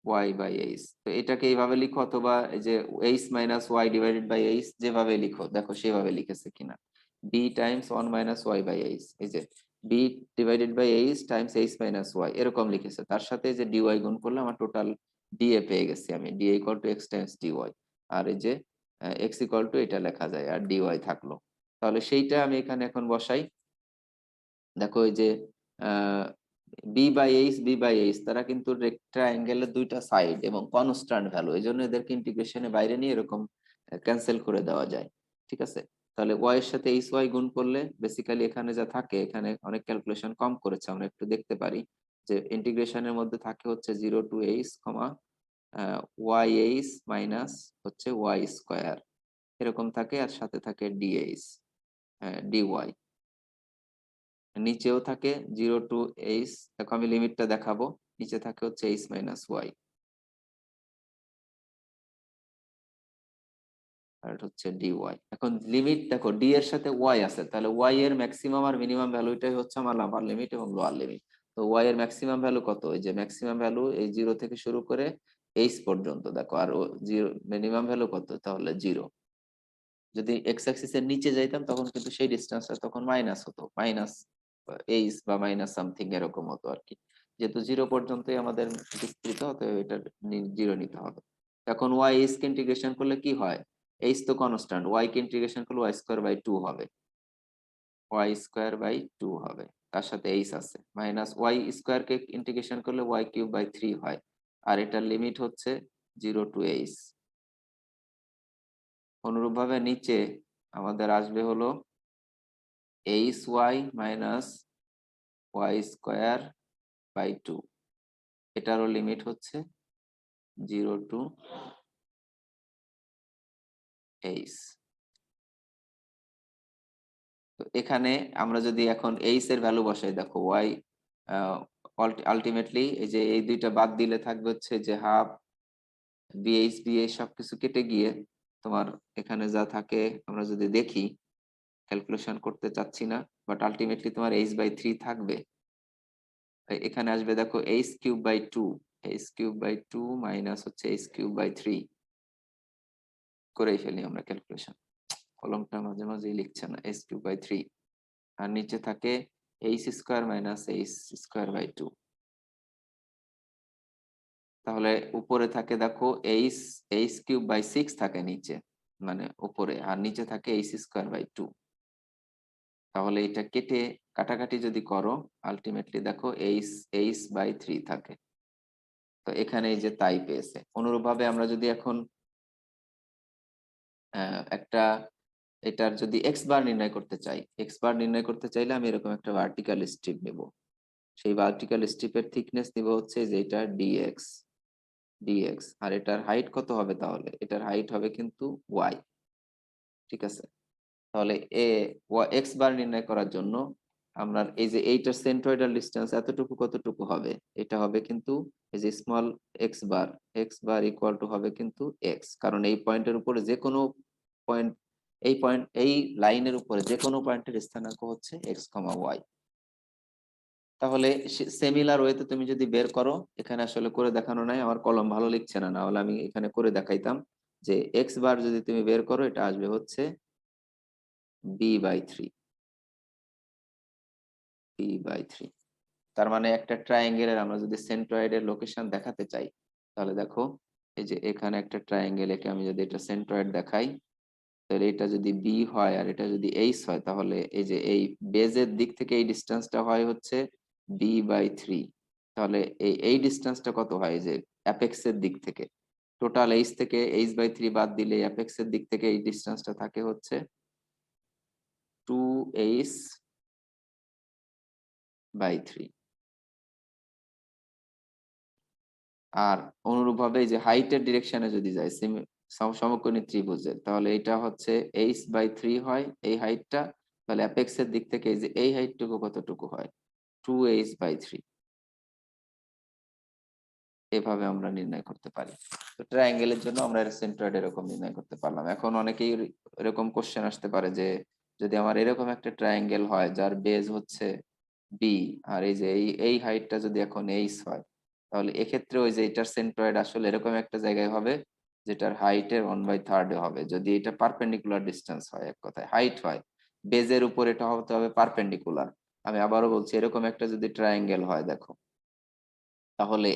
Y by H. তো এটাকে এইভাবে লিখো, অথবা এই যে H minus Y divided by H, যেভাবে লিখো দেখো সেভাবে লিখেছে কিনা। B times one minus Y by H, এই যে B divided by H times H minus Y এরকম লিখেছে। তার সাথে যে ডিওয়াই গুণ করলে আমার টোটাল ডিএ পেয়ে গেছি আমি, dA equal to x times dy. আর এই যে এক্স ইকুয়াল টু এটা লেখা যায়, আর ডিওয়াই থাকলো। তাহলে সেইটা আমি এখানে এখন বসাই। দেখো এই যে বি বাই এইচ তারা কিন্তু রেক্টাঙ্গেলের দুইটা সাইড এবং কনস্ট্যান্ট ভ্যালু, এই জন্য এদেরকে ইন্টিগ্রেশনে বাইরে নিয়ে এরকম ক্যান্সেল করে দেওয়া যায়। ঠিক আছে, তাহলে ওয়াই এর সাথে এইচ ওয়াই গুণ করলে বেসিক্যালি এখানে যা থাকে, এখানে অনেক ক্যালকুলেশন কম করেছে, আমরা একটু দেখতে পারি যে ইন্টিগ্রেশনের মধ্যে থাকে হচ্ছে 0 to h, Y H minus হচ্ছে ওয়াই স্কোয়ার এরকম থাকে, আর সাথে থাকে ডিএইচ ডিওয়াই, নিচেও থাকে 0 to h। দেখো আমি লিমিটটা দেখাবো, নিচে থাকে হচ্ছে এইচ মাইনাস ওয়াই, আর এটা হচ্ছে ডিওয়াই। এখন লিমিট দেখো, ডি এর সাথে ওয়াই আছে, তাহলে ওয়াই এর ম্যাক্সিমাম আর মিনিমাম ভ্যালুটাই হচ্ছে আমার আপার লিমিট এবং লোয়ার লিমিট। তো ওয়াই এর ম্যাক্সিমাম ভ্যালু কত, এই যে ম্যাক্সিমাম ভ্যালু এই 0 থেকে শুরু করে এইচ পর্যন্ত দেখো, আর জিরো মিনিমাম ভ্যালু কত, তাহলে 0। যদি এক্স অ্যাক্সিস এর নিচে যাইতাম তখন কিন্তু সেই ডিস্টেন্সটা তখন মাইনাস হতো, মাইনাস এইচ বা মাইনাস সামথিং এরকম হতো আর কি। যেহেতু 0 পর্যন্তই আমাদের বিস্তৃত, অতএব এটা 0 নিতে হবে। এখন ওয়াই এইচ কে ইন্টিগ্রেশন করলে কি হয়, এইচ তো কনস্ট্যান্ট, ওয়াই কে ইন্টিগ্রেশন করলে ওয়াই স্কোয়ার বাই 2 হবে, ওয়াই স্কোয়ার বাই 2 হবে, তার সাথে এইচ আছে, মাইনাস ওয়াই স্কোয়ার কে ইন্টিগ্রেশন করলে ওয়াই কিউব বাই 3 হয়, আর এটার লিমিট হচ্ছে 0 to h। অনুরূপভাবে নিচে আমাদের আসবে হলো H Y minus Y square by 2, এটারও লিমিট হচ্ছে 0 to h। তো এখানে আমরা যদি এখন এইচ এর ভ্যালু বসাই, দেখো ওয়াই আলটিমেটলি এই যে এই দুইটা বাদ দিলে থাকবে হচ্ছে যে হাফ বিএইচ বিএইচ সবকিছু কেটে গিয়ে তোমার এখানে যা থাকে, আমরা যদি দেখি, ক্যালকুলেশন করতে চাচ্ছি না, বাট আলটিমেটলি তোমার এইচ বাই 3 থাকবে। এখানে আসবে দেখো H cube by 2, H cube by 2 minus হচ্ছে এইচ কিউব বাই 3, করেই ফেলি আমরা ক্যালকুলেশন, কলমটা মাঝে মাঝে লিখছে না, এইচ কিউব বাই 3, আর নিচে থাকে H square minus H square by 2। তাহলে উপরে থাকে দেখো এইচ এইচ কিউব বাই 6 থাকে নিচে, মানে উপরে, আর নিচে থাকে এইচ স্কোয়ার বাই 2। তাহলে এটা কেটে কাটাকাটি যদি করো, আলটিমেটলি দেখো এইচ এইচ বাই 3 থাকে। তো এখানে এই যে তাই পেয়েছে। অনুরূপভাবে আমরা যদি এখন একটা এটার যদি এক্স বার নির্ণয় করতে চাই, এক্স বার নির্ণয় করতে চাইলে আমি এরকম একটা ভার্টিক্যাল স্ট্রিপ নেব, সেই ভার্টিক্যাল স্ট্রিপের থিকনেস নিব হচ্ছে যে এটা ডিএক্স, ডিএক্স, আর এটার হাইট কত হবে, তাহলে এটার হাইট হবে কিন্তু ওয়াই। ঠিক আছে, তাহলে এক্স বার নির্ণয় করার জন্য আমরা এই যে এইটার সেন্ট্রয়েডাল ডিসটেন্স এতটুকু কতটুকু হবে, এটা হবে কিন্তু এই যে small x bar equal to হবে কিন্তু এক্স, কারণ এই পয়েন্টের উপরে যে কোনো পয়েন্ট, এই লাইনের উপরে যে কোনো পয়েন্টের স্থানাঙ্ক হচ্ছে এক্স কমা ওয়াই। তাহলে সিমিলার ওয়েতে তুমি যদি বের করো, এখানে আসলে করে দেখানো নাই, আমার কলম ভালো লিখছে না, না হলে আমি এখানে করে দেখাইতাম, যে এক্স বার যদি তুমি বের করো এটা আসবে হচ্ছে b/3, b/3। তার মানে একটা ট্রায়াঙ্গেলের আমরা যদি সেন্ট্রয়েডের লোকেশন দেখাতে চাই, তাহলে দেখো এই যে এখানে একটা ট্রায়াঙ্গেল, একে আমি যদি এটা সেন্ট্রয়েড দেখাই, তাহলে এটা যদি বি হয় আর এটা যদি এইচ হয়, তাহলে এই যে এই বেজের দিক থেকে এই ডিস্টেন্সটা হয় হচ্ছে b/3। তাহলে এই ডিস্টেন্সটা কত হয়, যে অ্যাপেক্সের দিক থেকে, টোটাল এইচ থেকে h/3 বাদ দিলে অ্যাপেক্সের দিক থেকে এই ডিস্টেন্সটা থাকে হচ্ছে 2h/3। আর অনুরূপভাবে এই যে হাইটের ডিরেকশনে যদি যাই সমকোণী ত্রিভুজের, তাহলে এটা হচ্ছে h/3 হয় এই হাইটটা, তাহলে অ্যাপেক্সের দিক থেকে এই যে এই হাইটটুকু কতটুকু হয়, 2h/3। এভাবে আমরা নির্ণয় করতে পারি। তো ট্রায়াঙ্গেলের জন্য আমরা সেন্ট্রয়েড এরকম নির্ণয় করতে পারলাম। এখন অনেকেই এরকম কোশ্চেন আসতে পারে যে যদি আমার এরকম একটা ট্রায়াঙ্গেল হয় যার বেজ হচ্ছে বি, আর এই যে এই হাইটটা যদি এখন এইচ হয়, তাহলে এক্ষেত্রে ওই যে এটার সেন্ট্রয়েড আসলে এরকম একটা জায়গায় হবে যেটার হাইটের 1/3 হবে, যদি এটা পারপেন্ডিকুলার ডিস্টেন্স হয়, এক কথায় হাইট হয়, বেজের উপর এটা হতে হবে পারপেন্ডিকুলার। আমি আবারও বলছি, এরকম একটা যদি ট্রায়াঙ্গেল হয় দেখো, তাহলে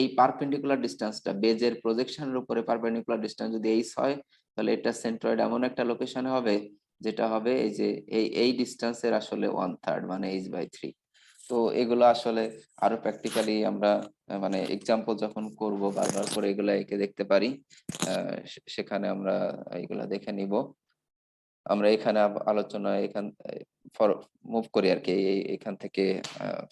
এই পারপেন্ডিকুলার ডিসটেন্সটা বেজের প্রজেকশনের উপরে পারপেন্ডিকুলার ডিসটেন্স যদি এইচ হয়, তাহলে এটা সেন্ট্রয়েড এমন একটা লোকেশনে হবে যেটা হবে এই যে এই ডিসটেন্সের আসলে 1/3 মানে h/3। তো এগুলো আসলে আরো প্র্যাকটিক্যালি আমরা মানে এক্সাম্পল যখন করব বারবার করে এগুলা এঁকে দেখতে পারি, সেখানে আমরা এগুলা দেখে নিব। আমরা এখানে আলোচনা এখান মুভ করি আর কি, এখান থেকে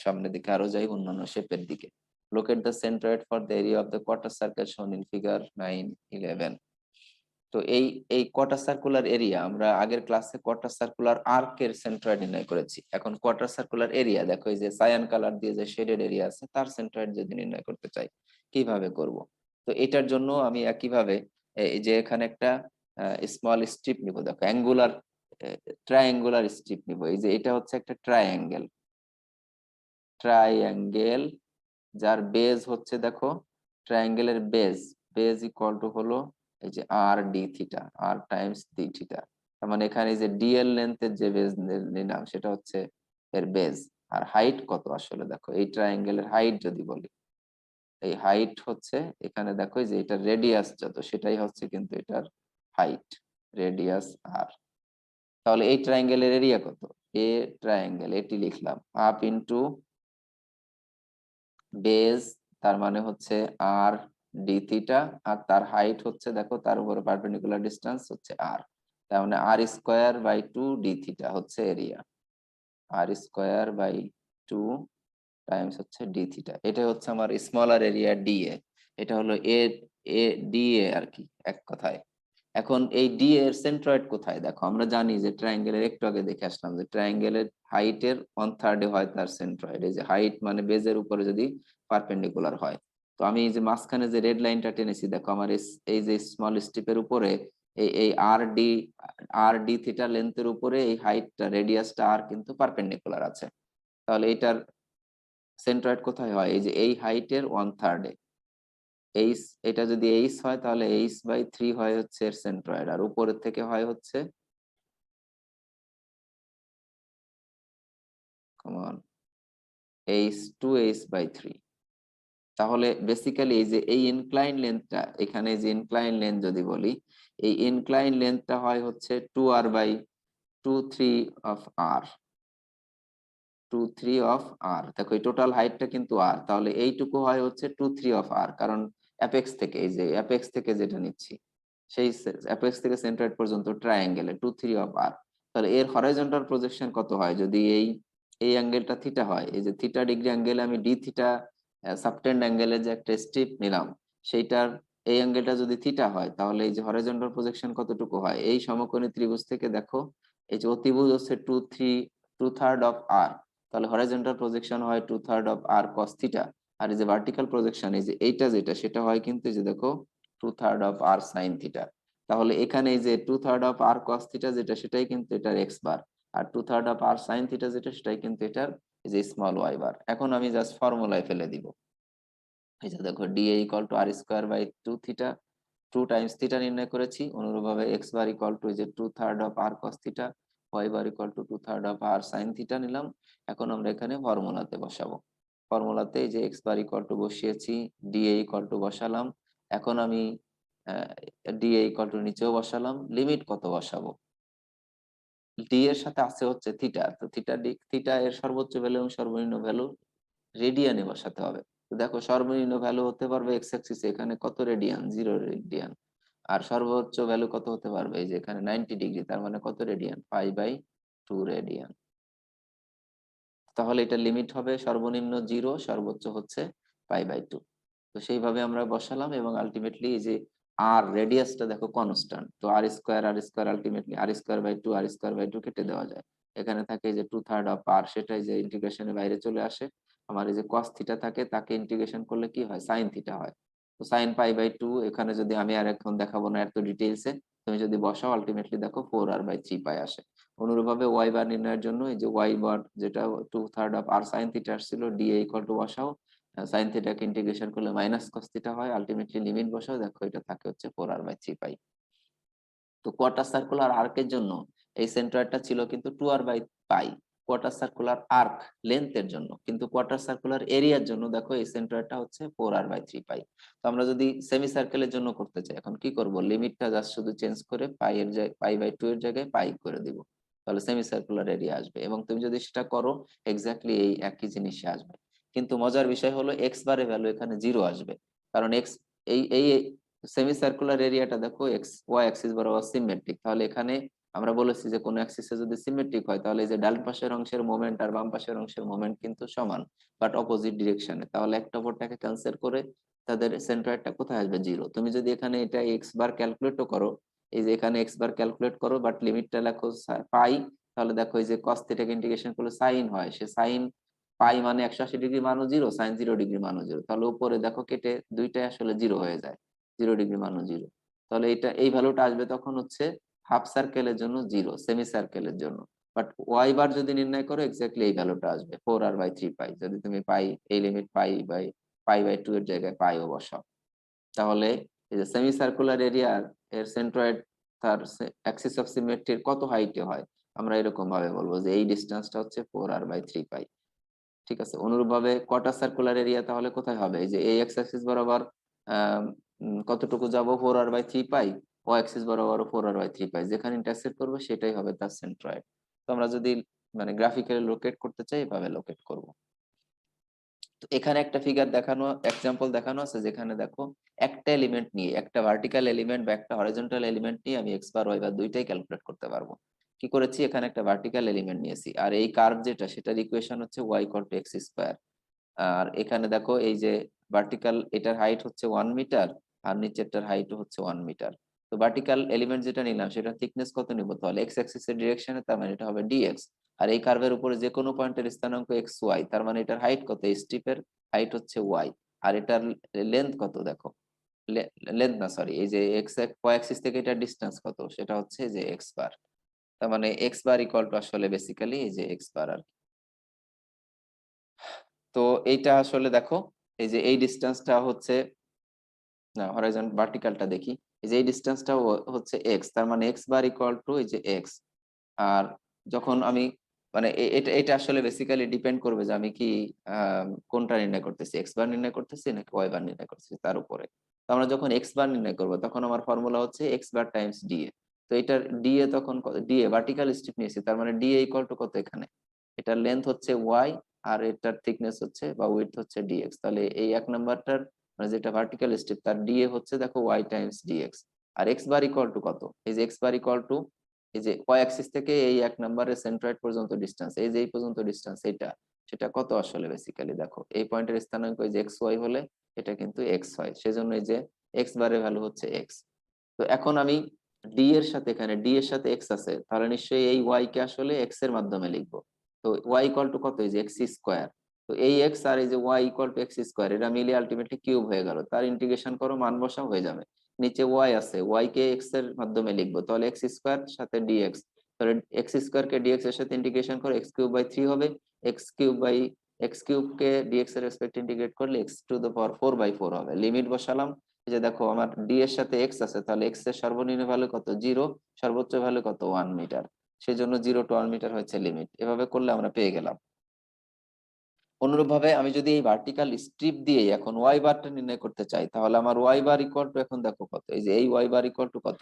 সামনের দিকে আরো যাই অন্যান্য শেপের দিকে। Locate the centroid for the area of the quarter circle shown in figure 9-11। তো এই কোয়ার্টার সার্কুলার এরিয়া, আমরা আগের ক্লাসে কোয়ার্টার সার্কুলার আর্কের সেন্ট্রয়েড নির্ণয় করেছি। এখন কোয়ার্টার সার্কুলার এরিয়া দেখো, এই যে সায়ান কালার দিয়ে যে শেডেড এরিয়া আছে তার সেন্ট্রয়েড যদি নির্ণয় করতে চাই কিভাবে করব। তো এটার জন্য আমি একইভাবে এই যে এখানে একটা স্মল স্ট্রিপ নিব, দেখো অ্যাঙ্গুলার ট্রায়াঙ্গুলার স্ট্রিপ নিব। এই যে এটা হচ্ছে একটা ট্রায়াঙ্গেল, ট্রায়াঙ্গেল যার বেজ হচ্ছে দেখো, ট্রায়াঙ্গেলের বেজ বেজ ইকুয়াল টু হলো এই যে আর ডি থিটা, আর টাইমস ডি থিটা। তার মানে এখানে যে ডিএল লেন্থের যে বেজ নিলাম সেটা হচ্ছে এর বেজ। আর হাইট কত আসলে দেখো, এই ট্রায়াঙ্গেলের হাইট যদি বলি, এই হাইট হচ্ছে এখানে দেখো যে এটা রেডিয়াস যত সেটাই হচ্ছে কিন্তু এটার হাইট, রেডিয়াস আর। তাহলে এই ট্রায়াঙ্গেলের এরিয়া কত, এ ট্রায়াঙ্গেল এটি লিখলাম আপ ইনটু বেজ, তার মানে হচ্ছে আর ডি থিটা, আর তার হাইট হচ্ছে দেখো তার উপরে পারপেন্ডিকুলার ডিসটেন্স হচ্ছে আর, তার মানে r square by 2 d theta হচ্ছে area, r square by 2 times হচ্ছে ডি থিটা। এটা হচ্ছে আমার স্মলার এরিয়া ডি এ, এটা হলো এ এ ডি এ আর কি এক কথায়। এখন এই ডি এর সেন্ট্রয়েড কোথায় দেখো, আমরা জানি যে ট্রায়াঙ্গেলের একটু আগে দেখে আসলাম যে ট্রায়াঙ্গেলের হাইটের 1/3 হয় তার সেন্ট্রয়েড। এই যে হাইট মানে বেজের উপরে যদি পারপেন্ডিকুলার হয়, তো আমি এই যে মাঝখানে যে রেড লাইনটা টেনেছি দেখো, আমার এই যে স্মল স্ট্রিপের উপরে এই আর ডি থিটা লেন্থের উপরে এই হাইটটা রেডিয়াসটা আর কিন্তু পারপেন্ডিকুলার আছে। তাহলে এটার সেন্ট্রয়েড কোথায় হয়, এই যে এই হাইটের 1/3। এইচ, এটা যদি এইচ হয় তাহলে h/3 হয় হচ্ছে এর সেন্ট্রয়েড, আর উপরের থেকে হয় হচ্ছে কমন h/3। তাহলে বেসিক্যালি এই যে এই ইনক্লাইন লেন্থটা, এখানে যে ইনক্লাইন লেন্থ যদি বলি, এই ইনক্লাইন লেন্থটা হয় হচ্ছে 2r/2/3 অফ আর, 2/3 অফ আর। দেখো এই টোটাল হাইটটা কিন্তু আর, তাহলে এইটুকু হয় হচ্ছে 2/3 অফ আর, কারণ অ্যাপেক্স থেকে এই যে অ্যাপেক্স থেকে যেটা নিচ্ছি সেই অ্যাপেক্স থেকে সেন্ট্রয়েড পর্যন্ত ট্রায়াঙ্গেলে 2/3 অফ আর। তাহলে এর হরাইজন্টাল প্রজেকশন কত হয়, যদি এই অ্যাঙ্গেলটা থিটা হয়, এই যে থিটা ডিগ্রি অ্যাঙ্গেলে আমি ডি থিটা সাবটেন্ড অ্যাঙ্গেলের যে একটা স্ট্রিপ নিলাম, সেইটার এই অ্যাঙ্গেলটা যদি থিটা হয়, তাহলে এই যে হরাইজন্টাল প্রজেকশন কতটুকু হয়, এই সমকোণী ত্রিভুজ থেকে দেখো এই যে অতিভুজ হচ্ছে 2/3 অফ আর, তাহলে হরাইজন্টাল প্রজেকশন হয় 2/3 অফ আর কস থিটা। আর এই যে ভার্টিক্যাল প্রজেকশন এই যে এইটা যেটা সেটা হয় কিন্তু এই যে দেখো 2/3 অফ আর সাইন থিটা। তাহলে এখানে এই যে 2/3 অফ আর কস থিটা যেটা সেটাই কিন্তু এটার এক্স বার, আর 2/3 অফ আর সাইন থিটা যেটা সেটাই কিন্তু এটার এই যে স্মল ওয়াই বার। এখন আমি জাস্ট ফর্মুলায় ফেলে দিব, এই যে দেখো dA equal to r square by 2 theta, 2 times theta নির্ণয় করেছি। অনুরূপভাবে এক্স বার ইকুয়াল টু যে 2/3 of r cos theta, y bar equal to 2/3 of r sine theta নিলাম। এখন আমরা এখানে ফর্মুলাতে বসাবো, ফর্মুলাতে যে এক্স বার ইকুয়াল টু বসিয়েছি, ডিএ ইকুয়াল টু বসালাম। এখন আমি ডিএ ইকুয়াল টু নিচেও বসালাম, লিমিট কত বসাবো, ডি এর সাথে আছে হচ্ছে থিটা, তো থিটা এর সর্বোচ্চ ভ্যালু এবং সর্বনিম্ন ভ্যালু রেডিয়ানে বসাতে হবে। তো দেখো সর্বনিম্ন ভ্যালু হতে পারবে এক্স অ্যাক্সিসে, এখানে কত রেডিয়ান, 0 রেডিয়ান। আর সর্বোচ্চ ভ্যালু কত হতে পারবে, এই যে এখানে 90 ডিগ্রি, তার মানে কত রেডিয়ান, π/2 রেডিয়ান। তাহলে এটা লিমিট হবে সর্বনিম্ন 0, সর্বোচ্চ হচ্ছে π/2। তো সেইভাবে আমরা বসালাম এবং আলটিমেটলি এই যে আর রেডিয়াসটা দেখো কনস্ট্যান্ট, তো r square ultimately r square by 2 কেটে দেওয়া যায়। এখানে থাকে যে 2/3 অফ আর, সেটাই যে ইন্টিগ্রেশনের বাইরে চলে আসে। আমার এই যে কস থিটা থাকে, তাকে ইন্টিগ্রেশন করলে কি হয়, সাইন থিটা হয়। তো সাইন π/2, এখানে যদি আমি আর এখন দেখাবো না এত ডিটেইলসে, তুমি যদি বসাও আলটিমেটলি দেখো 4r/3 আসে। অনুরূপভাবে ওয়াই বার নির্ণয়ের জন্য এই যে ওয়াই বার যেটা 2/3 অফ আর সাইন থিটা ছিল, ডিএ ইকুয়াল টু বসাও, সাইন থিটাকে ইন্টিগ্রেশন করলে মাইনাস কস থিটা হয়, আলটিমেটলি লিমিট বসাও, দেখো এটা থাকে হচ্ছে 4r/3 পাই। তো কোয়ার্টার সার্কুলার আর্কের জন্য এই সেন্ট্রয়েডটা ছিল কিন্তু 2r/পাই কোয়ার্টার সার্কুলার আর্ক লেন্থের জন্য, কিন্তু কোয়ার্টার সার্কুলার এরিয়ার জন্য দেখো এই সেন্ট্রয়েডটা হচ্ছে 4r/3 পাই। তো আমরা যদি সেমি সার্কেলের জন্য করতে চাই, এখন কি করব, লিমিটটা জাস্ট শুধু চেঞ্জ করে পাই/2 এর জায়গায় পাই করে দিব, তাহলে সেমি সার্কুলার এরিয়া আসবে। এবং তুমি যদি সেটা করো এক্স্যাক্টলি এই একই জিনিসই আসবে। কিন্তু মজার বিষয় হলো এক্স বারের ভ্যালু এখানে 0 আসবে, কারণ এক্স এই এই সেমি সার্কুলার এরিয়াটা দেখো এক্স ওয়াই অ্যাক্সিস বরাবর সিমেট্রিক। তাহলে এখানে আমরা বলেছি যে কোনো অ্যাক্সিসে যদি সিমেট্রিক হয় তাহলে এই যে ডান পাশের অংশের মোমেন্ট আর বাম পাশের অংশের মোমেন্ট কিন্তু সমান, বাট অপোজিট ডিরেকশনে। তাহলে একটা অপরটাকে ক্যান্সেল করে তাদের সেন্ট্রয়েডটা কোথায় আসবে, 0। তুমি যদি এখানে এটা এক্স বার ক্যালকুলেটও করো, এই যে এখানে এক্স বার ক্যালকুলেট করো বাট লিমিটটা লেখো পাই, তাহলে দেখো এই যে কস থিটাকে ইন্টিগ্রেশন করলে সাইন হয়, সে সাইন পাই মানে 180 ডিগ্রি মানও 0, সাইন 0 ডিগ্রি মানও 0, তাহলে উপরে দেখো কেটে দুইটাই আসলে 0 হয়ে যায়, 0 ডিগ্রি মানও 0। তাহলে এটা এই ভ্যালুটা আসবে তখন হচ্ছে হাফ সার্কেলের জন্য 0, সেমি সার্কেলের জন্য। বাট ওয়াই বার যদি নির্ণয় করো এক্স্যাক্টলি এই ভ্যালুটা আসবে 4r/3 পাই, যদি তুমি পাই এই লিমিট পাই/2 এর জায়গায় পাইও বসাও। তাহলে এই যে সেমি সার্কুলার এরিয়ার এর সেন্ট্রয়েড তার অ্যাক্সিস অফ সিমেট্রির কত হাইটে হয়, আমরা এরকম ভাবে বলবো যে এই ডিসটেন্সটা হচ্ছে 4r/3 পাই। ঠিক আছে, অনুরূপ ভাবে কোয়ার্টার সার্কুলার এরিয়া তাহলে কোথায় হবে, এই যে এই এক্স অ্যাক্সিস বরাবর কতটুকু যাব, 4r/3 পাই, ও অ্যাক্সিস বরাবর 4r/3 পাই, যেখানে ইন্টারসেক্ট করবে সেটাই হবে তার সেন্ট্রয়েড। তো আমরা যদি মানে গ্রাফিক্যালি লোকেট করতে চাই এভাবে লোকেট করব। তো এখানে একটা ফিগার দেখানো, এক্সাম্পল দেখানো আছে, যেখানে দেখো একটা এলিমেন্ট নিয়ে, একটা ভার্টিক্যাল এলিমেন্ট বা একটা হরিজন্টাল এলিমেন্ট নিয়ে আমি এক্স বার ওয়াই বার দুইটাই ক্যালকুলেট করতে পারবো। কি করেছি, এখানে একটা ভার্টিক্যাল এলিমেন্ট নিয়েছি, আর এই কার্ভ যেটা সেটার ইকুয়েশন হচ্ছে y=x²। আর এখানে দেখো এই যে ভার্টিক্যাল, এটার হাইট হচ্ছে 1 মিটার আর নিচেরটার হাইট হচ্ছে 1 মিটার। তো ভার্টিক্যাল এলিমেন্ট যেটা নিলাম সেটা থিকনেস কত নিব, তাহলে এক্স অ্যাক্সিস এর ডিরেকশনে, তার মানে এটা হবে ডিএক্স। আর এই কার্ভের উপরে যে কোনো পয়েন্টের স্থানাঙ্ক এক্স ওয়াই, তার মানে এটার হাইট কত, এই স্ট্রিপের হাইট হচ্ছে ওয়াই। আর এটার লেন্থ কত দেখো, লেন্থ না সরি, এই যে এক্স ওয়াই অ্যাক্সিস থেকে এটার ডিসটেন্স কত, সেটা হচ্ছে যে এক্স বার। তার মানে এক্স বার ইকুয়াল টু আসলে বেসিক্যালি এই যে এক্স বার আর কি। তো এইটা আসলে দেখো এই যে এই ডিসটেন্সটা হচ্ছে, না হরাইজন ভার্টিক্যালটা দেখি, এই যে এই ডিসটেন্সটা হচ্ছে এক্স, তার মানে এক্স বার ইকুয়াল টু এই যে এক্স। আর যখন আমি মানে এটা এটা আসলে বেসিক্যালি ডিপেন্ড করবে যে আমি কি কোনটা নির্ণয় করতেছি, এক্স বার নির্ণয় করতেছি নাকি ওয়াই বার নির্ণয় করতেছি তার উপরে। তো আমরা যখন এক্স বার নির্ণয় করবো তখন আমার ফর্মুলা হচ্ছে এক্স বার টাইমস ডিএ। তো এটার ডিএ তখন ডিএ ভার্টিক্যাল স্ট্রিপ নিয়েছি, তার মানে ডিএ ইকুয়াল টু কত, এখানে এটার লেন্থ হচ্ছে ওয়াই আর এটার থিকনেস হচ্ছে বা উইডথ হচ্ছে ডিএক্স। তাহলে এই এক নাম্বারটার মানে যেটা ভার্টিক্যাল স্ট্রিপ তার ডিএ হচ্ছে দেখো ওয়াই টাইমস ডিএক্স। আর এক্স বার ইকুয়াল টু কত, এই যে এক্স বার ইকুয়াল টু এই যে ওয়াই অ্যাক্সিস থেকে এই এক নম্বরের সেন্ট্রয়েড পর্যন্ত ডিসটেন্স, এই যে এই পর্যন্ত ডিসটেন্স এটা, সেটা কত আসলে বেসিক্যালি দেখো এই পয়েন্টের স্থানাঙ্ক এই যে এক্স ওয়াই হলে এটা কিন্তু এক্স হয়, সেজন্য এই যে এক্স বারের ভ্যালু হচ্ছে এক্স। তো এখন আমি ডি এর সাথে, এখানে ডি এর সাথে এক্স আছে, তাহলে নিশ্চয়ই এই ওয়াই কে আসলে এক্স এর মাধ্যমে লিখবো। তো ওয়াই ইকুয়াল টু কত, এই যে এক্স স্কোয়ার। তো এই এক্স আর এই যে Y equal to x square, এটা মিলিয়ে আলটিমেটলি কিউব হয়ে গেল, তার ইন্টিগ্রেশন করো মান বসাও হয়ে যাবে। নিচে ওয়াই আছে, ওয়াই কে এক্স এর মাধ্যমে লিখবো, তাহলে এক্স স্কোয়ার সাথে ডিএক্স, তাহলে এক্স স্কোয়ার কে ডিএক্স এর সাথে ইন্টিগ্রেশন করে x³/3 হবে, x³ কে ডিএক্স এর রেসপেক্ট ইন্টিগ্রেট করলে x⁴ 4/4 হবে। লিমিট বসালাম, এই যে দেখো আমার ডি এর সাথে এক্স আছে, তাহলে এক্স এর সর্বনিম্ন ভ্যালু কত, 0, সর্বোচ্চ ভ্যালু কত, 1 মিটার, সেই জন্য 0 to 1 মিটার হচ্ছে লিমিট। এভাবে করলে আমরা পেয়ে গেলাম। অনুরূপ ভাবে আমি যদি এই ভার্টিক্যাল স্ট্রিপ দিয়ে এখন ওয়াই বারটা নির্ণয় করতে চাই, তাহলে আমার ওয়াই বার ইকুয়াল টু এখন দেখো কত, এই যে এই ওয়াই বার ইকুয়াল টু কত,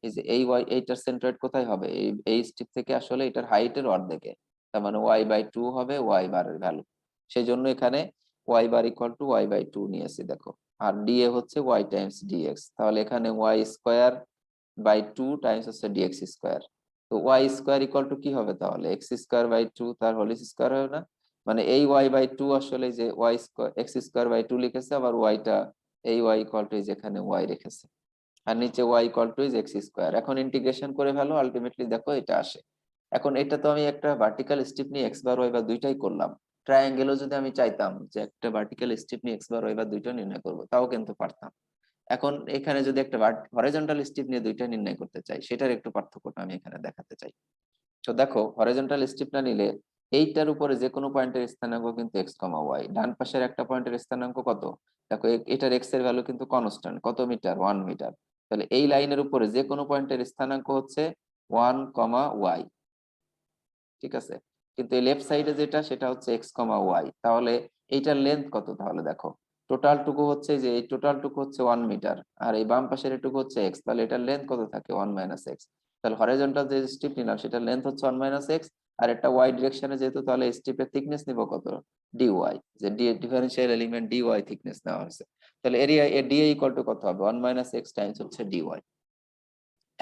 এই যে এই ওয়াই, এইটার সেন্ট্রয়েড কোথায় হবে, এই স্ট্রিপ থেকে আসলে এটার হাইটের অর্ধেকে, তার মানে y/2 হবে ওয়াই বারের ভ্যালু। সেই জন্য এখানে Y bar equal two y/2 নিয়েছি দেখো। আর ডিএ হচ্ছে ওয়াই টাইমস ডিএক্স, তাহলে এখানে y²/2 টাইমস হচ্ছে ডিএক্স স্কোয়ার। তো ওয়াই স্কোয়ার ইকুয়াল টু কি হবে, তাহলে x²/2 তার হোল স্কোয়ার হবে না, মানে এই y/2 আসলে যে ওয়াই স্কোয়ার x²/2 লিখেছে, আবার ওয়াইটা এই ওয়াই ইকুয়াল টু যেখানে ওয়াই রেখেছে, আর নিচে y equal to x square. এখন ইন্টিগ্রেশন করে ফেলো, আলটিমেটলি দেখো এটা আসে। এখন এটা তো আমি একটা ভার্টিক্যাল স্ট্রিপ নিয়ে এক্স বার ওয়াই বার দুইটাই করলাম। ট্রায়াঙ্গেলও যদি আমি চাইতাম যে একটা ভার্টিক্যাল স্ট্রিপ নিয়ে এক্স বার ওয়াই বার দুইটা নির্ণয় করবো, তাও কিন্তু পারতাম। এখন এখানে যদি একটা হরিজন্টাল স্ট্রিপ নিয়ে দুইটা নির্ণয় করতে চাই, সেটার একটু পার্থক্যটা আমি এখানে দেখাতে চাই। তো দেখো হরিজন্টাল স্ট্রিপ না নিলে এইটার উপরে যে কোনো পয়েন্টের স্থানাঙ্ক কিন্তু এক্স কমা ওয়াই। ডান পাশের একটা পয়েন্টের স্থানাঙ্ক কত? দেখো এটার এক্স এর ভ্যালু কিন্তু কনস্ট্যান্ট, কত মিটার? 1 মিটার। তাহলে এই লাইনের উপরে যে কোনো পয়েন্টের স্থানাঙ্ক হচ্ছে 1 কমা ওয়াই, ঠিক আছে? কিন্তু এই লেফট সাইডে যেটা সেটা হচ্ছে এক্স কমা ওয়াই। তাহলে এইটার লেন্থ কত? তাহলে দেখো টোটাল টুকু হচ্ছে যে এই টোটাল টুকু হচ্ছে 1 মিটার, আর এই বাম পাশের এটুকু হচ্ছে এক্স। তাহলে এটার লেন্থ কত থাকে? 1 মাইনাস এক্স। তাহলে হরাইজন্টাল যে স্ট্রিপ নিলাম সেটার লেন্থ হচ্ছে 1 মাইনাস এক্স, আর একটা ওয়াই ডিরেকশনে যেহেতু, তাহলে স্ট্রিপের থিকনেস নিব কত? ডি ওয়াই, যে d differential element d y thickness নেওয়া হয়েছে। তাহলে area A d equal to কত হবে? 1 মাইনাস এক্স টাইমস হচ্ছে ডি ওয়াই।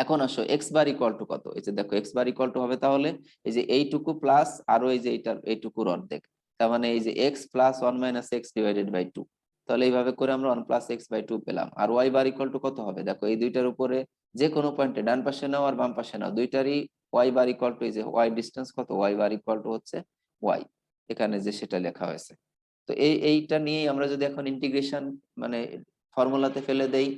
এখন আসো এক্স বার ইকুয়াল টু কত? এই যে দেখো এক্স বার ইকুয়াল টু হবে তাহলে এই যে এইটুকু প্লাস আরো এই যে এইটার এইটুকুর অর্ধেক, তার মানে এই যে x plus 1 minus x divided by 2। তাহলে এইভাবে করে আমরা 1 প্লাস এক্স বাই 2 পেলাম। আর ওয়াই বার ইকুয়াল টু কত হবে? দেখো এই দুইটার উপরে যে কোনো পয়েন্টে ডান পাশে নাও আর বাম পাশে নাও, দুইটারই ওয়াই বার ইকুয়াল টু এই যে ওয়াই ডিস্টেন্স কত? ওয়াই বার ইকুয়াল টু হচ্ছে ওয়াই, এখানে যে সেটা লেখা হয়েছে। তো এইটা নিয়েই আমরা যদি এখন ইন্টিগ্রেশন মানে ফর্মুলাতে ফেলে দেই,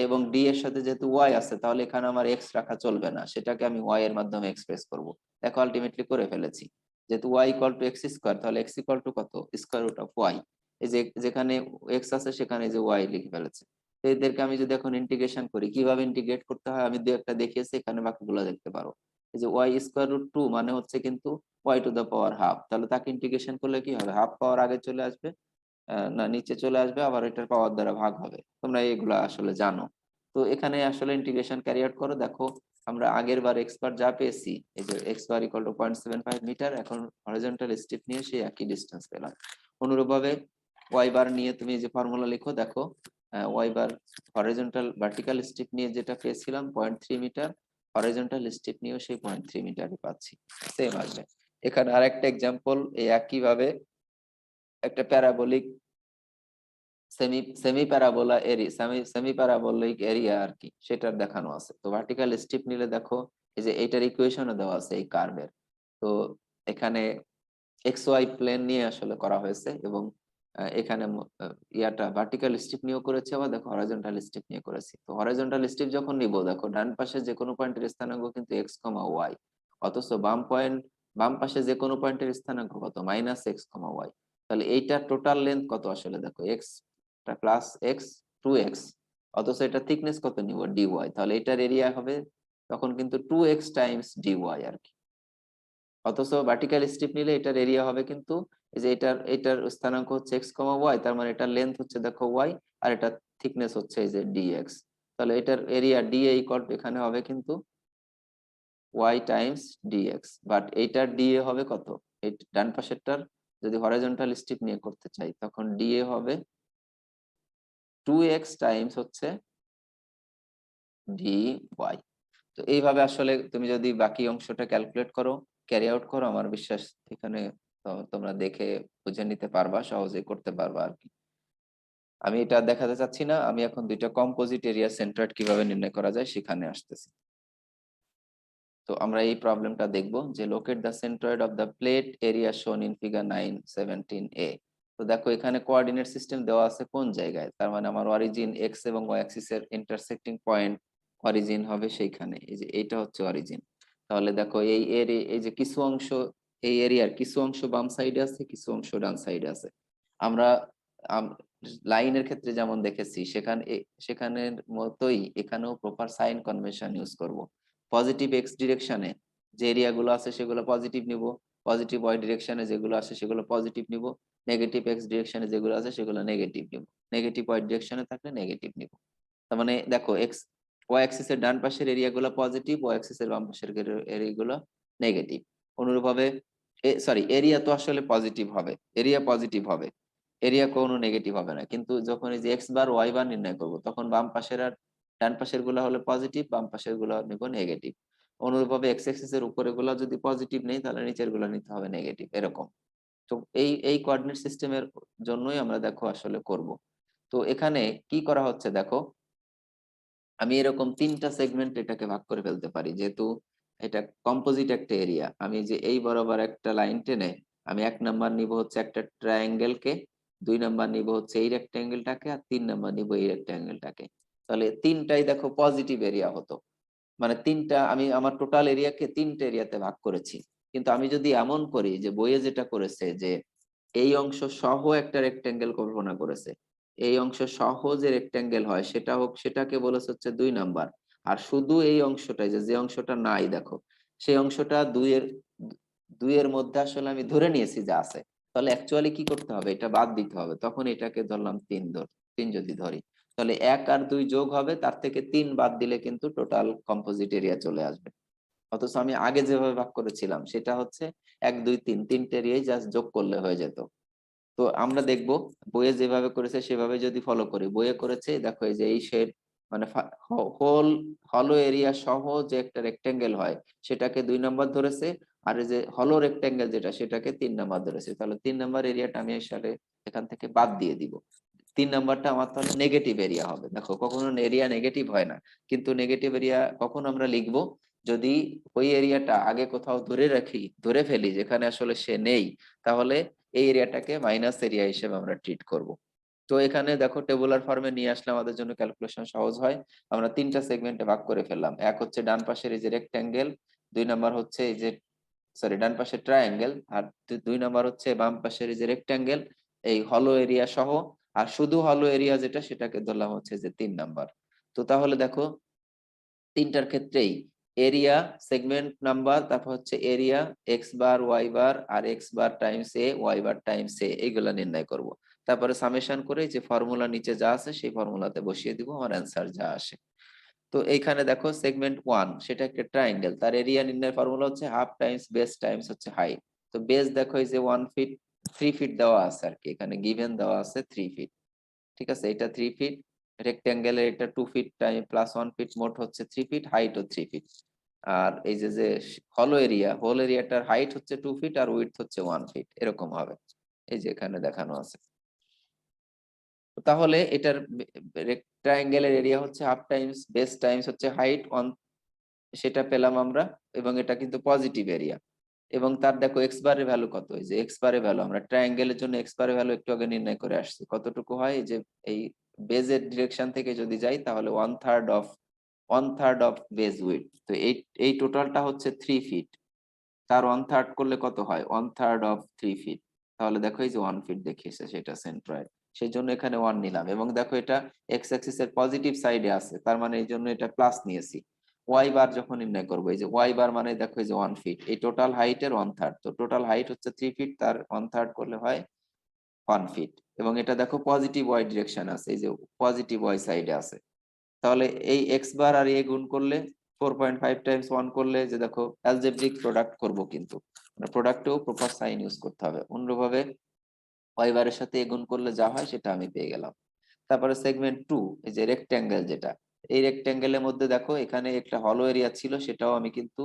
এবং ডি এর সাথে যেহেতু ওয়াই আছে তাহলে এখানে আমার এক্স রাখা চলবে না, সেটাকে আমি ওয়াই এর মাধ্যমে এক্সপ্রেস করব। দেখো আলটিমেটলি করে ফেলেছি। যেহেতু y equal to x square, তাহলে এক্স ইকুয়াল টু কত? Square root of y. এই যে যেখানে এক্স আছে সেখানে যে ওয়াই লিখে ফেলেছে। তো এদেরকে আমি যদি এখন ইন্টিগ্রেশন করি, কিভাবে ইন্টিগ্রেট করতে হয় আমি দু একটা দেখিয়েছি, এখানে বাকিগুলো দেখতে পারো। এই যে ওয়াই স্কোয়ার রুট 2 মানে হচ্ছে কিন্তু y to the power half, তাহলে তাকে ইন্টিগ্রেশন করলে কি হবে? হাফ পাওয়ার আগে চলে আসবে, না নিচে চলে আসবে, আবার এটার পাওয়ার দ্বারা ভাগ হবে। তোমরা এগুলা আসলে জানো। তো এখানে আসলে ইন্টিগ্রেশন ক্যারি আউট করো। দেখো আমরা আগের বার এক্স বার যা পেয়েছি, এই যে x bar equal to 0.75 metre, এখন হরিজন্টাল স্ট্রিপ নিয়ে সেই একই ডিসটেন্স পেলাম। অনুরূপভাবে ওয়াই বার নিয়ে তুমি যে ফর্মুলা লিখো, দেখো ওয়াই বার হরিজন্টাল ভার্টিক্যাল স্ট্রিপ নিয়ে যেটা পেয়েছিলাম 0.3 মিটার, হরিজন্টাল স্ট্রিপ নিয়েও সেই 0.3 মিটারই পাচ্ছি, সেম আসবে। এখানে আরেকটা এক্সাম্পল এই একই ভাবে একটা parabolic semi semi parabola area, semi parabolic area আর কি, সেটার দেখানো আছে। তো ভার্টিক্যাল স্ট্রিপ নিলে দেখো এই যে এইটার ইকুয়েশনও দেওয়া আছে এই কার্ভের। তো এখানে এক্স ওয়াই প্লেন নিয়ে আসলে করা হয়েছে, এবং এখানে ইয়াটা ভার্টিক্যাল স্ট্রিপ নিয়েও করেছে, আবার দেখো হরাইজন্টাল স্ট্রিপ নিয়ে করেছি। তো হরাইজন্টাল স্ট্রিপ যখন নিব, দেখো ডান পাশে যে কোনো পয়েন্টের স্থানাঙ্ক কিন্তু এক্স কমা ওয়াই, অথচ বাম পাশে যে কোনো পয়েন্টের স্থানাঙ্ক কত? মাইনাস এক্স কমা ওয়াই। তাহলে এইটার টোটাল লেন্থ কত আসলে? দেখো এক্স প্লাস এক্স, 2x, অথচ এটা থিকনেস কত নিব? D y. তাহলে এটার এরিয়া হবে তখন কিন্তু 2x টাইমস ডি ওয়াই আর কি। অথচ ভার্টিক্যাল স্ট্রিপ নিলে এটার এরিয়া হবে কিন্তু এই যে এটার স্থানাঙ্ক হচ্ছে এক্স কমা ওয়াই, তার মানে এটার লেন্থ হচ্ছে দেখো ওয়াই, আর এটা থিকনেস হচ্ছে এই যে ডিএক্স। তাহলে এটার এরিয়া ডিএ ইকুয়াল টু এখানে হবে কিন্তু ওয়াই টাইমস ডিএক্স, বাট এইটার ডিএ হবে কত? এই ডান পাশেরটার যদি হরাইজন্টাল স্ট্রিপ নিয়ে করতে চাই তখন ডিএ হবে 2x টাইমস হচ্ছে ডি ওয়াই। তো এইভাবে আসলে তুমি যদি বাকি অংশটা ক্যালকুলেট করো, ক্যারি আউট করো, আমার বিশ্বাস এখানে তোমরা দেখে বুঝে নিতে পারবা, সহজেই করতে পারবা আর কি। আমি এটা দেখাতে চাচ্ছি না, আমি এখন দুইটা কম্পোজিট এরিয়া সেন্ট্রয়েড কিভাবে নির্ণয় করা যায় সেখানে আসতেছি। তো আমরা এই প্রবলেমটা দেখব যে locate the centroid of the plate area shown in figure 9.17a। তো দেখো এখানে কোঅর্ডিনেট সিস্টেম দেওয়া আছে কোন জায়গায়, তার মানে আমার অরিজিন এক্স এবং ওয়াই অ্যাক্সিস এর ইন্টারসেক্টিং পয়েন্ট অরিজিন হবে সেইখানে, এই যে এইটা হচ্ছে অরিজিন। তাহলে দেখো এই যে কিছু অংশ, এই এরিয়ার কিছু অংশ বাম সাইডে আছে, কিছু অংশ ডান সাইডে আছে। আমরা লাইনের ক্ষেত্রে যেমন দেখেছি সেখানের মতোই এখানেও প্রপার সাইন কনভেনশন ইউজ করব। পজিটিভ এক্স ডিরেকশনে যে এরিয়া গুলো আছে সেগুলো পজিটিভ নিব, পজিটিভ ওয়াই ডিরেকশনে যেগুলো আছে সেগুলো পজিটিভ নিব, নেগেটিভ এক্স ডিরেকশনে যেগুলো আছে সেগুলো নেগেটিভ নিব, নেগেটিভ ওয়াই ডিরেকশনে থাকলে নেগেটিভ নিব। তার মানে দেখো এক্স ওয়াই অ্যাক্সিস এর ডান পাশের এরিয়া গুলো পজিটিভ, ওয়াই অ্যাক্সিস এর বাম পাশের এরিয়া গুলো নেগেটিভ। অনুরূপভাবে সরি, এরিয়া তো আসলে পজিটিভ হবে, এরিয়া পজিটিভ হবে, এরিয়া কোনো নেগেটিভ হবে না। কিন্তু যখন এই যে এক্স বার ওয়াই বার নির্ণয় করব তখন বাম পাশের আর ডান পাশের গুলো হলো পজিটিভ, বাম পাশের গুলো নিব নেগেটিভ। অনুরূপভাবে এক্স অ্যাক্সিস এর উপরে গুলো যদি পজিটিভ নেই তাহলে নিচের গুলো নিতে হবে নেগেটিভ, এরকম। তো এই কোঅর্ডিনেট সিস্টেমের জন্যই আমরা দেখো আসলে করব। তো এখানে কি করা হচ্ছে দেখো, আমি এরকম তিনটা সেগমেন্ট এটাকে ভাগ করে ফেলতে পারি, যেহেতু এটা কম্পোজিট একটা এরিয়া। আমি যে এই বরাবর একটা লাইন টেনে আমি 1 নাম্বার নিব হচ্ছে একটা ট্রায়াঙ্গেল কে, 2 নাম্বার নিব হচ্ছে এই রেক্ট্যাঙ্গেলটাকে, আর 3 নাম্বার নিব এই রেক্ট্যাঙ্গেলটাকে। তাহলে তিনটাই দেখো পজিটিভ এরিয়া হতো, মানে তিনটা আমি আমার টোটাল এরিয়াকে তিনটা এরিয়াতে ভাগ করেছি। কিন্তু আমি যদি এমন করি যে বইয়ে যেটা করেছে যে এই অংশ সহ একটা রেক্টেঙ্গেল কল্পনা করেছে, এই অংশ সহ যে রেক্টেঙ্গেল হয় সেটা হোক, সেটাকে বলেছে হচ্ছে 2 নাম্বার। আর শুধু এই অংশটাই যে অংশটা নাই দেখো, সেই অংশটা দুইয়ের মধ্যে আসলে আমি ধরে নিয়েছি যে আছে, তাহলে অ্যাকচুয়ালি কি করতে হবে, এটা বাদ দিতে হবে। তখন এটাকে ধরলাম 3 যদি ধরি, তাহলে 1 আর 2 যোগ হবে, তার থেকে 3 বাদ দিলে কিন্তু টোটাল কম্পোজিট এরিয়া চলে আসবে। অথচ আমি আগে যেভাবে ভাগ করেছিলাম সেটা হচ্ছে 1 2 3 তিনটে এরিয়াই জাস্ট যোগ করলে হয়ে যেত। তো আমরা দেখবো বইয়ে যেভাবে করেছে সেভাবে যদি ফলো করি, বইয়ে করেছে দেখো এই যে এই শেড মানে হোল হলো এরিয়া সহ যে একটা রেক্টেঙ্গেল হয় সেটাকে 2 নাম্বার ধরেছে, আর এই যে হলো রেক্টেঙ্গেল যেটা সেটাকে 3 নাম্বার ধরেছে। তাহলে 3 নাম্বার এরিয়াটা আমি আসলে এখান থেকে বাদ দিয়ে দিব। 3 নাম্বারটা আমার তাহলে নেগেটিভ এরিয়া হবে। দেখো কখনো এরিয়া নেগেটিভ হয় না, কিন্তু নেগেটিভ এরিয়া কখন আমরা লিখবো, যদি ওই এরিয়াটা আগে কোথাও ধরে ফেলি যেখানে আসলে সে নেই, তাহলে এই এরিয়াটাকে মাইনাস এরিয়া হিসেবে আমরা ট্রিট করব। তো এখানে দেখো টেবুলার ফর্মে নিয়ে আসলে আমাদের জন্য ক্যালকুলেশন সহজ হয়। আমরা 3টা সেগমেন্টে ভাগ করে ফেললাম। এক হচ্ছে ডান পাশের এই যে রেক্ট্যাঙ্গেল, 2 নাম্বার হচ্ছে এই যে সরি ডান পাশের ট্রায়াঙ্গেল, আর 2 নাম্বার হচ্ছে বাম পাশের এই যে রেক্ট্যাঙ্গেল এই হলো এরিয়া সহ। আর শুধু হলো এরিয়া যেটা সেটাকে ধরলাম হচ্ছে যে 3 নাম্বার। তো তাহলে দেখো তিনটার ক্ষেত্রেই এরিয়া, সেগমেন্ট নাম্বার, তারপর হচ্ছে area x bar y bar R x bar Times A y bar Times এ এইগুলা নির্ণয় করব। তারপরে সামেশন করে যে ফর্মুলা নিচে যা আছে সেই ফর্মুলাতে বসিয়ে দিব, আমার অ্যান্সার যা আসে। তো এইখানে দেখো সেগমেন্ট 1 সেটা একটা ট্রায়াঙ্গেল, তার এরিয়া নির্ণয়ের ফর্মুলা হচ্ছে হাফ টাইমস বেস টাইমস হচ্ছে হাইট। তো বেস দেখো এই যে 1 ফিট, 3 ফিট দেওয়া আছে আর কি, এখানে গিভেন দেওয়া আছে 3 ফিট। ঠিক আছে, এটা 3 ফিট, রেক্ট্যাঙ্গেলের এটা 2 ফিট টাইম প্লাস 1 ফিট, মোট হচ্ছে 3 ফিট, হাইটও 3 ফিট। আর এই যে যে হোল এরিয়াটার হাইট হচ্ছে 2 ফিট আর উইডথ হচ্ছে 1 ফিট, এরকম হবে এই যে এখানে দেখানো আছে। তাহলে এটার রেক্ট্যাঙ্গেলের এরিয়া হচ্ছে হাফ টাইমস বেস টাইমস হচ্ছে হাইট সেটা পেলাম আমরা, এবং এটা কিন্তু পজিটিভ এরিয়া। এবং তার দেখো এক্স বারের ভ্যালু কত, এই যে এক্স বারের ভ্যালু আমরা ট্রায়াঙ্গেলের জন্য এক্স বারের ভ্যালু একটু আগে নির্ণয় করে আসছি, কতটুকু হয়, এই যে এই বেজের ডিরেকশন থেকে যদি যাই তাহলে one third of base width. তো এই টোটালটা হচ্ছে 3 ফিট, তার 1/3 করলে কত হয়, 1/3 অফ 3 ফিট। তাহলে দেখো এই যে 1 ফিট দেখিয়েছে সেটা সেন্ট্রয়েড, সেই জন্য এখানে 1 নিলাম। এবং দেখো এটা এক্স অ্যাক্সিস এর পজিটিভ সাইডে আছে, তার মানে এই জন্য এটা প্লাস নিয়েছি। ওয়াই বার যখন নির্ণয় করবো, এই যে ওয়াই বার মানে দেখো এই যে 1 ফিট, এই টোটাল হাইটের 1/3, তো টোটাল হাইট হচ্ছে 3 ফিট, তার 1/3 করলে হয় 1 ফিট। এবং এটা দেখো পজিটিভ ওয়াই ডিরেকশন আছে, এই যে পজিটিভ ওয়াই সাইডে আছে। তাহলে এই এক্স বার আর এ গুণ করলে 4.5 টাইমস 1 করলে যে দেখো অ্যালজেব্রিক প্রোডাক্ট করব, কিন্তু প্রোডাক্টেও প্রপার সাইন ইউজ করতে হবে। অন্যভাবে ওয়াই বারের সাথে এ গুণ করলে যা হয় সেটা আমি পেয়ে গেলাম। তারপরে সেগমেন্ট 2 এই যে রেক্ট্যাঙ্গেল যেটা, এই রেক্ট্যাঙ্গেলের মধ্যে দেখো এখানে একটা হলো এরিয়া ছিল, সেটাও আমি কিন্তু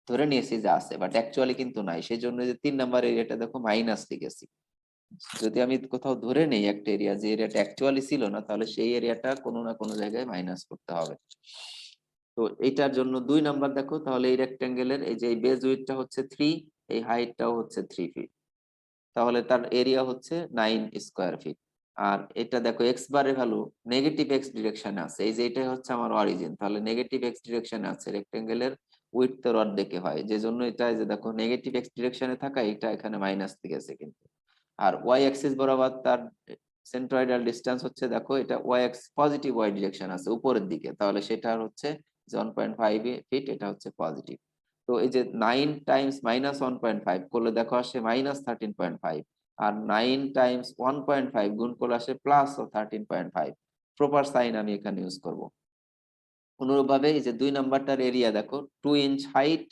ধরে নিয়েছি যে আছে, বাট অ্যাকচুয়ালি কিন্তু নাই, সেই জন্য যে 3 নাম্বার এরিয়াটা দেখো মাইনাস লিখেছি। যদি আমি কোথাও ধরে নেই একটা এরিয়া যে এরিয়াটা অ্যাকচুয়ালি ছিল না, তাহলে সেই এরিয়াটা কোনো না কোনো জায়গায় মাইনাস করতে হবে। তো এইটার জন্য 2 নাম্বার দেখো, তাহলে এই রেক্ট্যাঙ্গেলের এই যে বেজ উইডথটা হচ্ছে 3, এই হাইটটাও হচ্ছে 3 ফিট, তাহলে তার এরিয়া হচ্ছে 9 স্কোয়ার ফিট। আর এটা দেখো এক্স বারের ভ্যালু নেগেটিভ এক্স ডিরেকশনে আছে, এই যে এটা হচ্ছে আমার অরিজিন, তাহলে নেগেটিভ এক্স ডিরেকশনে আছে, রেক্ট্যাঙ্গেলের উইডথ এর অর্ধেকে হয়, যে জন্য এটা যে দেখো নেগেটিভ এক্স ডিরেকশনে থাকা এটা এখানে মাইনাস থেকে আছে কিন্তু। আর ওয়াই অ্যাক্সিস বরাবর তার সেন্ট্রয়েডাল ডিসটেন্স হচ্ছে দেখো এটা y x positive y direction আছে উপরের দিকে, তাহলে সেটা হচ্ছে 1.5 ফিট, এটা হচ্ছে পজিটিভ। তো এই যে 9 টাইমস -1.5 করলে দেখো আসে -13.5, আর 9 টাইমস 1.5 গুণ করলে আসে +13.5। প্রপার সাইন আমি এখানে ইউজ করব। অনুরূপভাবে এই যে 2 নাম্বারটার এরিয়া দেখো 2 ইঞ্চ হাইট,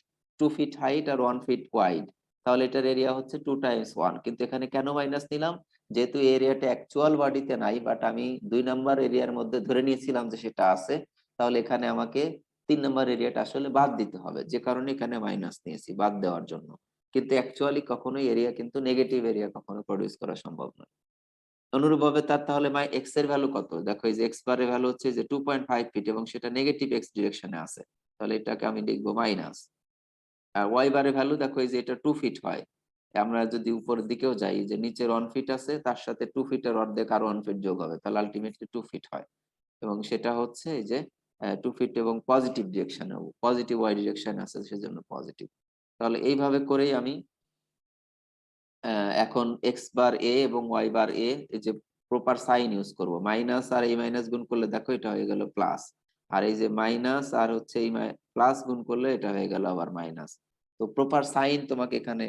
2 ফিট হাইট আর 1 ফিট ওয়াইড, তাহলে এটার এরিয়া হচ্ছে 2 টাইমস 1। কিন্তু এখানে কেন মাইনাস নিলাম, যেহেতু এরিয়াটা অ্যাকচুয়াল বডিতে নাই, বাট আমি 2 নাম্বার এরিয়ার মধ্যে ধরে নিয়েছিলাম যে সেটা আছে, তাহলে এখানে আমাকে 3 নাম্বার এরিয়াটা আসলে বাদ দিতে হবে, যে কারণে এখানে মাইনাস নিয়েছি বাদ দেওয়ার জন্য। কিন্তু অ্যাকচুয়ালি কখনোই এরিয়া কিন্তু নেগেটিভ এরিয়া কখনো প্রডিউস করা সম্ভব নয়। অনুরূপভাবে তার তাহলে মাই এক্স এর ভ্যালু কত, দেখো এই যে এক্স বারের ভ্যালু হচ্ছে যে 2.5 ফিট এবং সেটা নেগেটিভ এক্স ডিরেকশনে আছে, তাহলে এটাকে আমি লিখবো মাইনাস। আর ওয়াই বারের ভ্যালু দেখো এই যে এটা 2 ফিট হয়, আমরা যদি উপরের দিকেও যাই যে নিচের 1 ফিট আছে তার সাথে 2 ফিটের অর্ধেক আর 1 ফিট যোগ হবে, তাহলে আলটিমেটলি 2 ফিট হয়। এবং সেটা হচ্ছে এই যে 2 ফিট এবং পজিটিভ ডিরেকশনে, পজিটিভ ওয়াই ডিরেকশন আছে সেজন্য পজিটিভ। তাহলে এইভাবে করেই আমি এখন এক্স বার এ এবং ওয়াই বার এ এই যে প্রপার সাইন ইউজ করব। মাইনাস আর এই মাইনাস গুণ করলে দেখো এটা হয়ে গেল প্লাস, আর এই যে মাইনাস আর হচ্ছে এই প্লাস গুণ করলে এটা হয়ে গেল আবার মাইনাস। তো প্রপার সাইন তোমাকে এখানে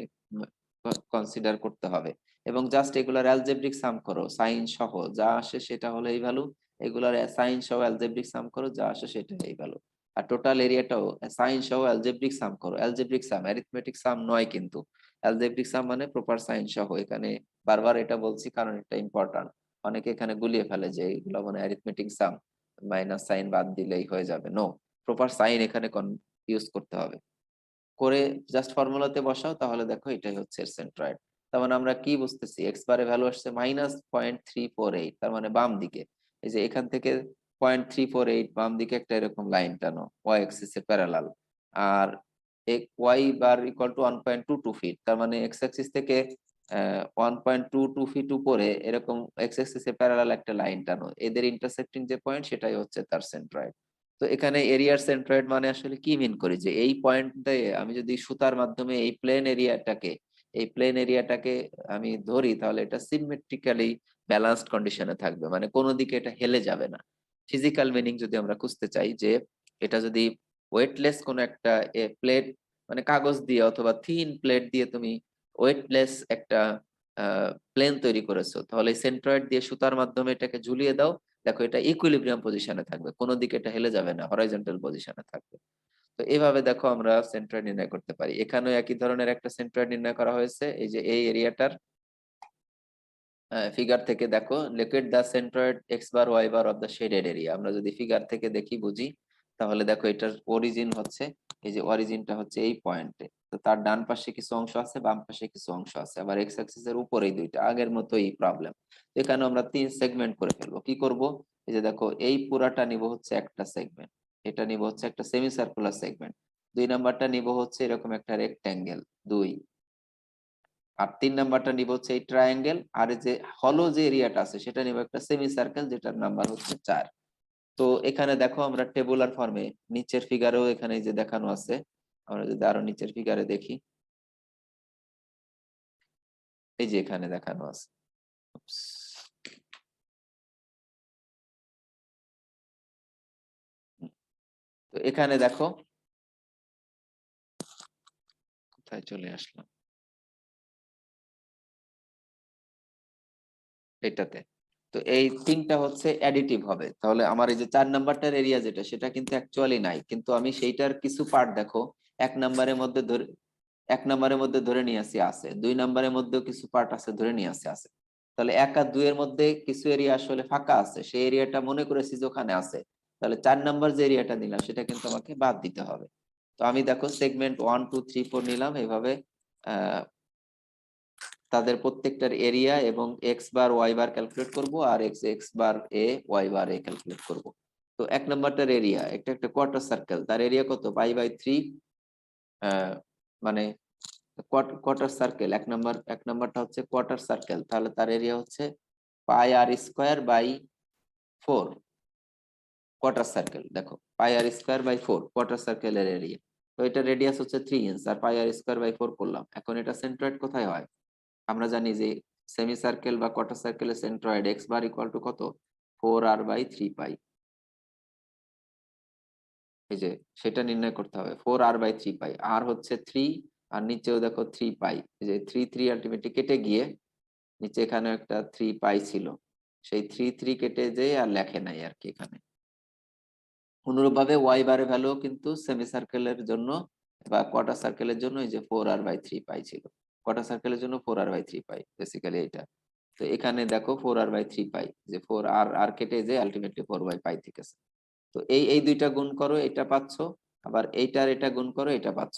কনসিডার করতে হবে, এবং জাস্ট এগুলার অ্যালজেব্রিক সাম করো সাইন সহ, যা আসে সেটা হলো এই ভ্যালু। এগুলার সাইন সহ অ্যালজেব্রিক সাম করো, যা আসে সেটা এই ভ্যালু। আর টোটাল এরিয়াটাও সাইন সহ অ্যালজেব্রিক সাম করো, অ্যালজেব্রিক সাম, অ্যারিথমেটিক সাম নয় কিন্তু। অ্যালজেব্রিক সাম মানে প্রপার সাইন সহ। এখানে বারবার এটা বলছি কারণ এটা ইম্পর্টেন্ট। অনেকে এখানে গুলিয়ে ফেলে যে এগুলো মানে অ্যারিথমেটিক সাম, মাইনাস সাইন বাদ দিলেই হয়ে যাবে। নো, প্রপার সাইন এখানে ইউজ করতে হবে। করে জাস্ট ফর্মুলাতে বসাও, তাহলে দেখো এটাই হচ্ছে সেন্ট্রয়েড। তার মানে আমরা কি বুঝতেছি, এক্স বারে ভ্যালু আসছে -0.348, তার মানে বাম দিকে। এই যে এখান থেকে 0.348 বাম দিকে একটা এরকম লাইন টানো ওয়াই অ্যাক্সিস এর প্যারালাল। আর Y bar equal to 1.22 feet, তার মানে এক্স অ্যাক্সিস থেকে 1.22 ফিট উপরে এরকম এক্স অ্যাক্সিস এর প্যারালাল একটা লাইন টানো। এদের ইন্টারসেক্টিং যে পয়েন্ট সেটাই হচ্ছে তার সেন্ট্রয়েড। তো এখানে এরিয়ার সেন্ট্রয়েড মানে আসলে কি মিন করি, যে এই পয়েন্টে আমি যদি সুতার মাধ্যমে এই প্লেন এরিয়াটাকে আমি ধরি, তাহলে এটা সিমেট্রিক্যালি ব্যালেন্সড কন্ডিশনে থাকবে, মানে কোনো দিকে এটা হেলে যাবে না। ফিজিক্যাল মিনিং যদি আমরা খুঁজতে চাই, যে এটা যদি ওয়েটলেস কোনো একটা প্লেট, মানে কাগজ দিয়ে অথবা থিন প্লেট দিয়ে তুমি ওয়েটলেস একটা প্লেন তৈরি করেছো, তাহলে সেন্ট্রয়েড দিয়ে সুতার মাধ্যমে এটাকে ঝুলিয়ে দাও, দেখো এটা ইকুইলিব্রিয়াম পজিশনে থাকবে, কোনো দিকে এটা হেলে যাবে না, হরাইজন্টাল পজিশনে থাকবে। তো এইভাবে দেখো আমরা সেন্ট্রয়েড নির্ণয় করতে পারি। এখানেও একই ধরনের একটা সেন্ট্রয়েড নির্ণয় করা হয়েছে। এই যে এই এরিয়াটার ফিগার থেকে দেখো, locate the centroid x bar y bar of the shaded area. আমরা যদি ফিগার থেকে দেখি বুঝি, তাহলে দেখো এটার অরিজিন হচ্ছে, এই যে অরিজিনটা হচ্ছে এই পয়েন্টে। তো তার ডান পাশে কিছু অংশ আছে, বাম পাশে কিছু অংশ আছে, আবার এক্স অ্যাক্সিস এর উপরেই দুইটা, আগের মতোই প্রবলেম। এখানে আমরা 3 সেগমেন্ট করে ফেলবো। কি করব, এই যে দেখো এই পুরাটা নিব হচ্ছে একটা সেগমেন্ট, এটা নিব হচ্ছে একটা সেমি সার্কুলার সেগমেন্ট, 2 নাম্বারটা নিব হচ্ছে এরকম একটা রেক্ট্যাঙ্গেল 2, আর 3 নাম্বারটা নিব হচ্ছে এই ট্রায়াঙ্গেল, আর এই যে হলো যে এরিয়াটা আছে সেটা নিব একটা সেমি সার্কেল, যেটার নাম্বার হচ্ছে 4। তো এখানে দেখো আমরা টেবুলার ফর্মে, নিচের ফিগারেও এখানে যে দেখানো আছে, আমরা যদি আরো নিচের ফিগারে দেখি, এই যে এখানে দেখানো আছে। Oops, তো এখানে দেখো কোথায় চলে আসলাম, এটাতে। তো এই তিনটা হচ্ছে অ্যাডিটিভ হবে, তাহলে আমার এই যে 4 নাম্বারটার এরিয়া যেটা, সেটা কিন্তু অ্যাকচুয়ালি নাই, কিন্তু আমি সেইটার কিছু পার্ট দেখো এক নাম্বারের মধ্যে ধরে, 1 নাম্বারের মধ্যে ধরে নিয়ে আসি আছে, 2 নাম্বারের মধ্যেও কিছু পার্ট আছে ধরে নিয়ে আসি আছে। তাহলে 1 আর 2 এর মধ্যে কিছু এরিয়া আসলে ফাঁকা আছে, সেই এরিয়াটা মনে করেছি যে ওখানে আছে, তাহলে 4 নাম্বার যে এরিয়াটা নিলাম সেটা কিন্তু আমাকে বাদ দিতে হবে। তো আমি দেখো সেগমেন্ট 1 2 3 4 নিলাম এইভাবে, আহ তাদের প্রত্যেকটার এরিয়া এবং এক্স বার ওয়াই বার ক্যালকুলেট করব, আর x x bar A y bar A calculate করব। তো 1 নাম্বারটার এরিয়া, একটা একটা কোয়ার্টার সার্কেল, তার এরিয়া কত, π/3, মানে কোয়ার্টার সার্কেল। এক নাম্বারটা হচ্ছে কোয়ার্টার সার্কেল, তাহলে তার এরিয়া হচ্ছে πr² / 4। কোয়ার্টার সার্কেল দেখো, πr² / 4 কোয়ার্টার সার্কেলের এরিয়া। তো এটা রেডিয়াস হচ্ছে 3 ইঞ্চ, আর πr²/4 করলাম। এখন এটা সেন্ট্রয়েড কোথায় হয়, আমরা জানি যে সেমি সার্কেল বা কোয়ার্টার সার্কেলের centroid x bar equal to কত, 4r/3π। এই যে সেটা নির্ণয় করতে হবে, 4r/3π, আর হচ্ছে 3, আর নিচেও দেখো 3π। এই যে 3 আলটিমেটলি কেটে গিয়ে নিচে এখানে একটা 3π ছিল, সেই 3 কেটে যেয়ে আর লেখে নাই আর কি এখানে। অনুরূপভাবে ওয়াই বারের ভ্যালু কিন্তু সেমি সার্কেলের জন্য বা কোয়ার্টার সার্কেলের জন্য এই যে 4r/3π ছিল, কোয়ার্টার সার্কেলের জন্য 4r/3π বেসিক্যালি এটা। তো এখানে দেখো 4r/3π, যে 4r আর কেটে যে আলটিমেটলি 4/π থেকে। তো এই এই দুইটা গুণ করো, এটা পাচ্ছ, আবার এইটার এটা গুণ করো, এটা পাচ্ছ,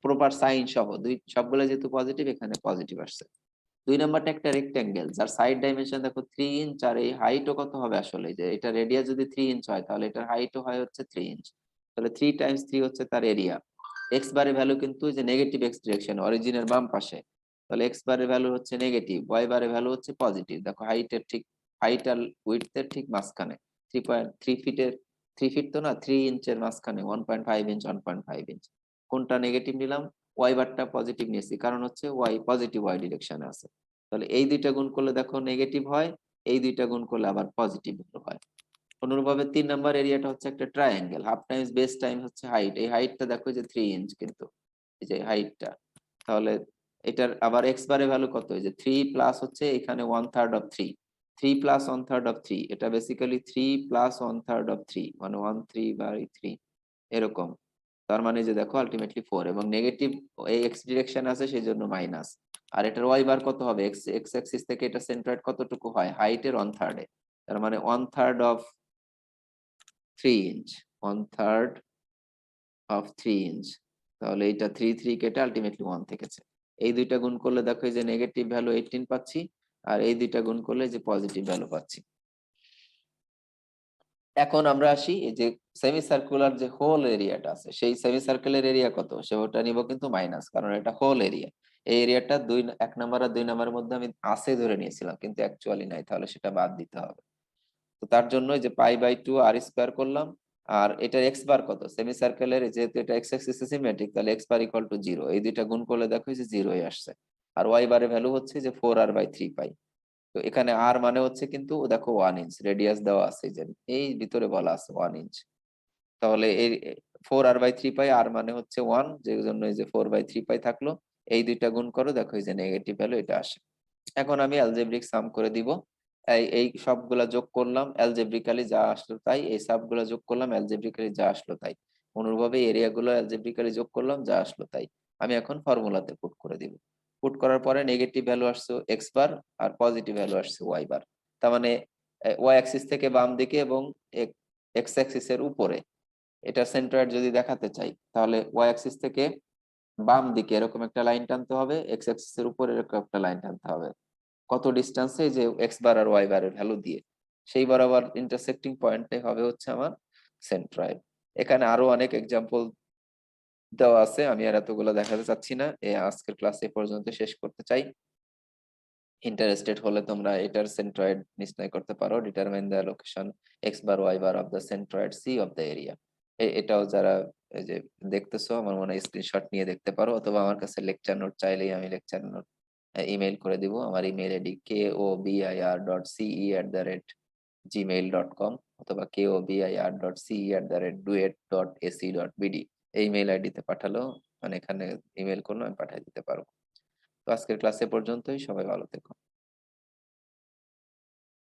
প্রপার সাইন সহ দুই সবগুলো যেহেতু পজিটিভ, এখানে পজিটিভ আসছে। 2 নাম্বারটা একটা রেক্ট্যাঙ্গেল, যার সাইড ডাইমেনশন দেখো 3 ইঞ্চ, আর এই হাইটও কত হবে আসলে, যে এটা রেডিয়াস যদি 3 ইঞ্চ হয়, তাহলে এটার হাইটও হয় হচ্ছে 3 ইঞ্চ। তাহলে 3 × 3 হচ্ছে তার এরিয়া। এক্স বারের ভ্যালু কিন্তু যে নেগেটিভ এক্স ডিরেকশন, অরিজিনের বাম পাশে, তাহলে এক্স বারের ভ্যালু হচ্ছে নেগেটিভ, ওয়াই বারের ভ্যালু হচ্ছে পজিটিভ। দেখো হাইটের ঠিক, হাইট আর উইডথের ঠিক মাঝখানে, 3.3 ফিটের, 3 ফিট তো না, 3 ইঞ্চের মাঝখানে 1.5 ইঞ্চ 1.5 ইঞ্চ, কোনটা নেগেটিভ নিলাম, ওয়াই বারটা পজিটিভ নিয়েছি, কারণ হচ্ছে ওয়াই পজিটিভ ওয়াই ডিরেকশনে আছে। তাহলে এই দুইটা গুণ করলে দেখো নেগেটিভ হয়, এই দুইটা গুণ করলে আবার পজিটিভ হয়। অনুরূপভাবে 3 নাম্বার এরিয়াটা হচ্ছে একটা triangle, half Times base time হচ্ছে হাইট। এই হাইটটা দেখো যে 3 ইঞ্চ, কিন্তু এই যে হাইটটা, তাহলে এটার আবার এক্স বারের ভ্যালু কত? এই যে 3 প্লাস হচ্ছে এখানে 1/3 অফ 3, 3 প্লাস 1/3 অফ 3, এটা বেসিক্যালি 3 প্লাস 1/3 অফ 3 মানে 1/3/3 এরকম। তার মানে যে দেখো আলটিমেটলি 4, এবং নেগেটিভ এই এক্স ডিরেকশন আছে সেই জন্য মাইনাস। আর এটার ওয়াই বার কত হবে? এক্স এক্স অ্যাক্সিস থেকে এটা সেন্ট্রয়েড কতটুকু হয়? হাইটের 1/3 এ, তার মানে 1/3 অফ 3 ইঞ্চ, 1/3 অফ 3 ইঞ্চ। তাহলে এটা 3 কেটে আলটিমেটলি 1 থেকেছে। এই দুইটা গুণ করলে দেখো এই যে নেগেটিভ ভ্যালু 18 পাচ্ছি, আর এই দুইটা গুণ করলে যে পজিটিভ ভ্যালু পাচ্ছি। এখন আমরা আসি এই যে সেমি সার্কুলার যে হোল এরিয়াটা আছে, সেই সেমি সার্কেলের এরিয়া কত? সেটা নিব কিন্তু মাইনাস, কারণ এটা হোল এরিয়া। এই এরিয়াটা 1 নাম্বার আর 2 নাম্বারের মধ্যে আমি আছে ধরে নিয়েছিলাম, কিন্তু অ্যাকচুয়ালি নাই, তাহলে সেটা বাদ দিতে হবে। তো তার জন্য যে π/2 আর স্কয়ার করলাম। আর এটার এক্স বার কত? সেমি সার্কেলের যেহেতু এটা এক্স অ্যাক্সিস সিমেট্রিক, তাহলে এক্স বার ইকুয়াল টু 0, এই দুইটা গুণ করলে দেখো যে 0 আসছে। আর ওয়াই বারের ভ্যালু হচ্ছে যে 4r/3 পাই। তো এখানে আর মানে হচ্ছে কিন্তু দেখো 1 ইঞ্চ রেডিয়াস দেওয়া আছে, যে এই ভিতরে বলা আছে 1 ইঞ্চ। তাহলে এই 4r/3 পাই, আর মানে হচ্ছে 1, যে জন্য এই যে 4/3 পাই থাকলো। এই দুইটা গুণ করো, দেখো এই যে নেগেটিভ ভ্যালু এটা আসে। এখন আমি অ্যালজেব্রিক সাম করে দিব। এই সবগুলা যোগ করলাম, অ্যালজেব্রিক্যালি যা আসলো তাই, এই সবগুলা যোগ করলাম, অ্যালজেব্রিক্যালি যা আসলো তাই। অনুরূপভাবে এরিয়া গুলো অ্যালজেব্রিক্যালি যোগ করলাম, যা আসলো তাই। আমি এখন ফর্মুলাতে পুট করে দিব। পুট করার পরে নেগেটিভ ভ্যালু আসছে এক্স বার, আর পজিটিভ ভ্যালু আসছে ওয়াই বার। তার মানে ওয়াই অ্যাক্সিস থেকে বাম দিকে এবং এক্স অ্যাক্সিস এর উপরে এটা সেন্ট্রয়েড যদি দেখাতে চাই, তাহলে ওয়াই অ্যাক্সিস থেকে বাম দিকে এরকম একটা লাইন টানতে হবে, এক্স অ্যাক্সিস এর উপরে এরকম একটা লাইন টানতে হবে। কত ডিস্টেন্সে? যে এক্স বার আর ওয়াই বারের ভ্যালু দিয়ে সেই বরাবর ইন্টারসেক্টিং পয়েন্টটাই হবে হচ্ছে আমার সেন্ট্রয়েড। এখানে আরো অনেক এক্সাম্পল দেওয়া আছে, আমি আর এতগুলো দেখাতে চাচ্ছি না। আজকের ক্লাস এ পর্যন্ত শেষ করতে চাই। ইন্টারেস্টেড হলে তোমরা এটার সেন্ট্রয়েড নির্ণয় করতে পারো। Determine the location x bar y bar of the centroid C of the area. এটাও যারা এই যে দেখতেছো, আমার মনে হয় স্ক্রিনশট নিয়ে দেখতে পারো, অথবা আমার কাছে লেকচার নোট চাইলেই আমি লেকচার নোট ইমেল করে দিব। আমার ইমেল আইডি kobir.ce@gmail.com অথবা kobir.ce@duet.ac.bd, এই মেইল আইডিতে পাঠালেও, মানে এখানে ইমেল করলে আমি পাঠিয়ে দিতে পারবো। তো আজকের ক্লাসে পর্যন্তই, সবাই ভালো থেকো।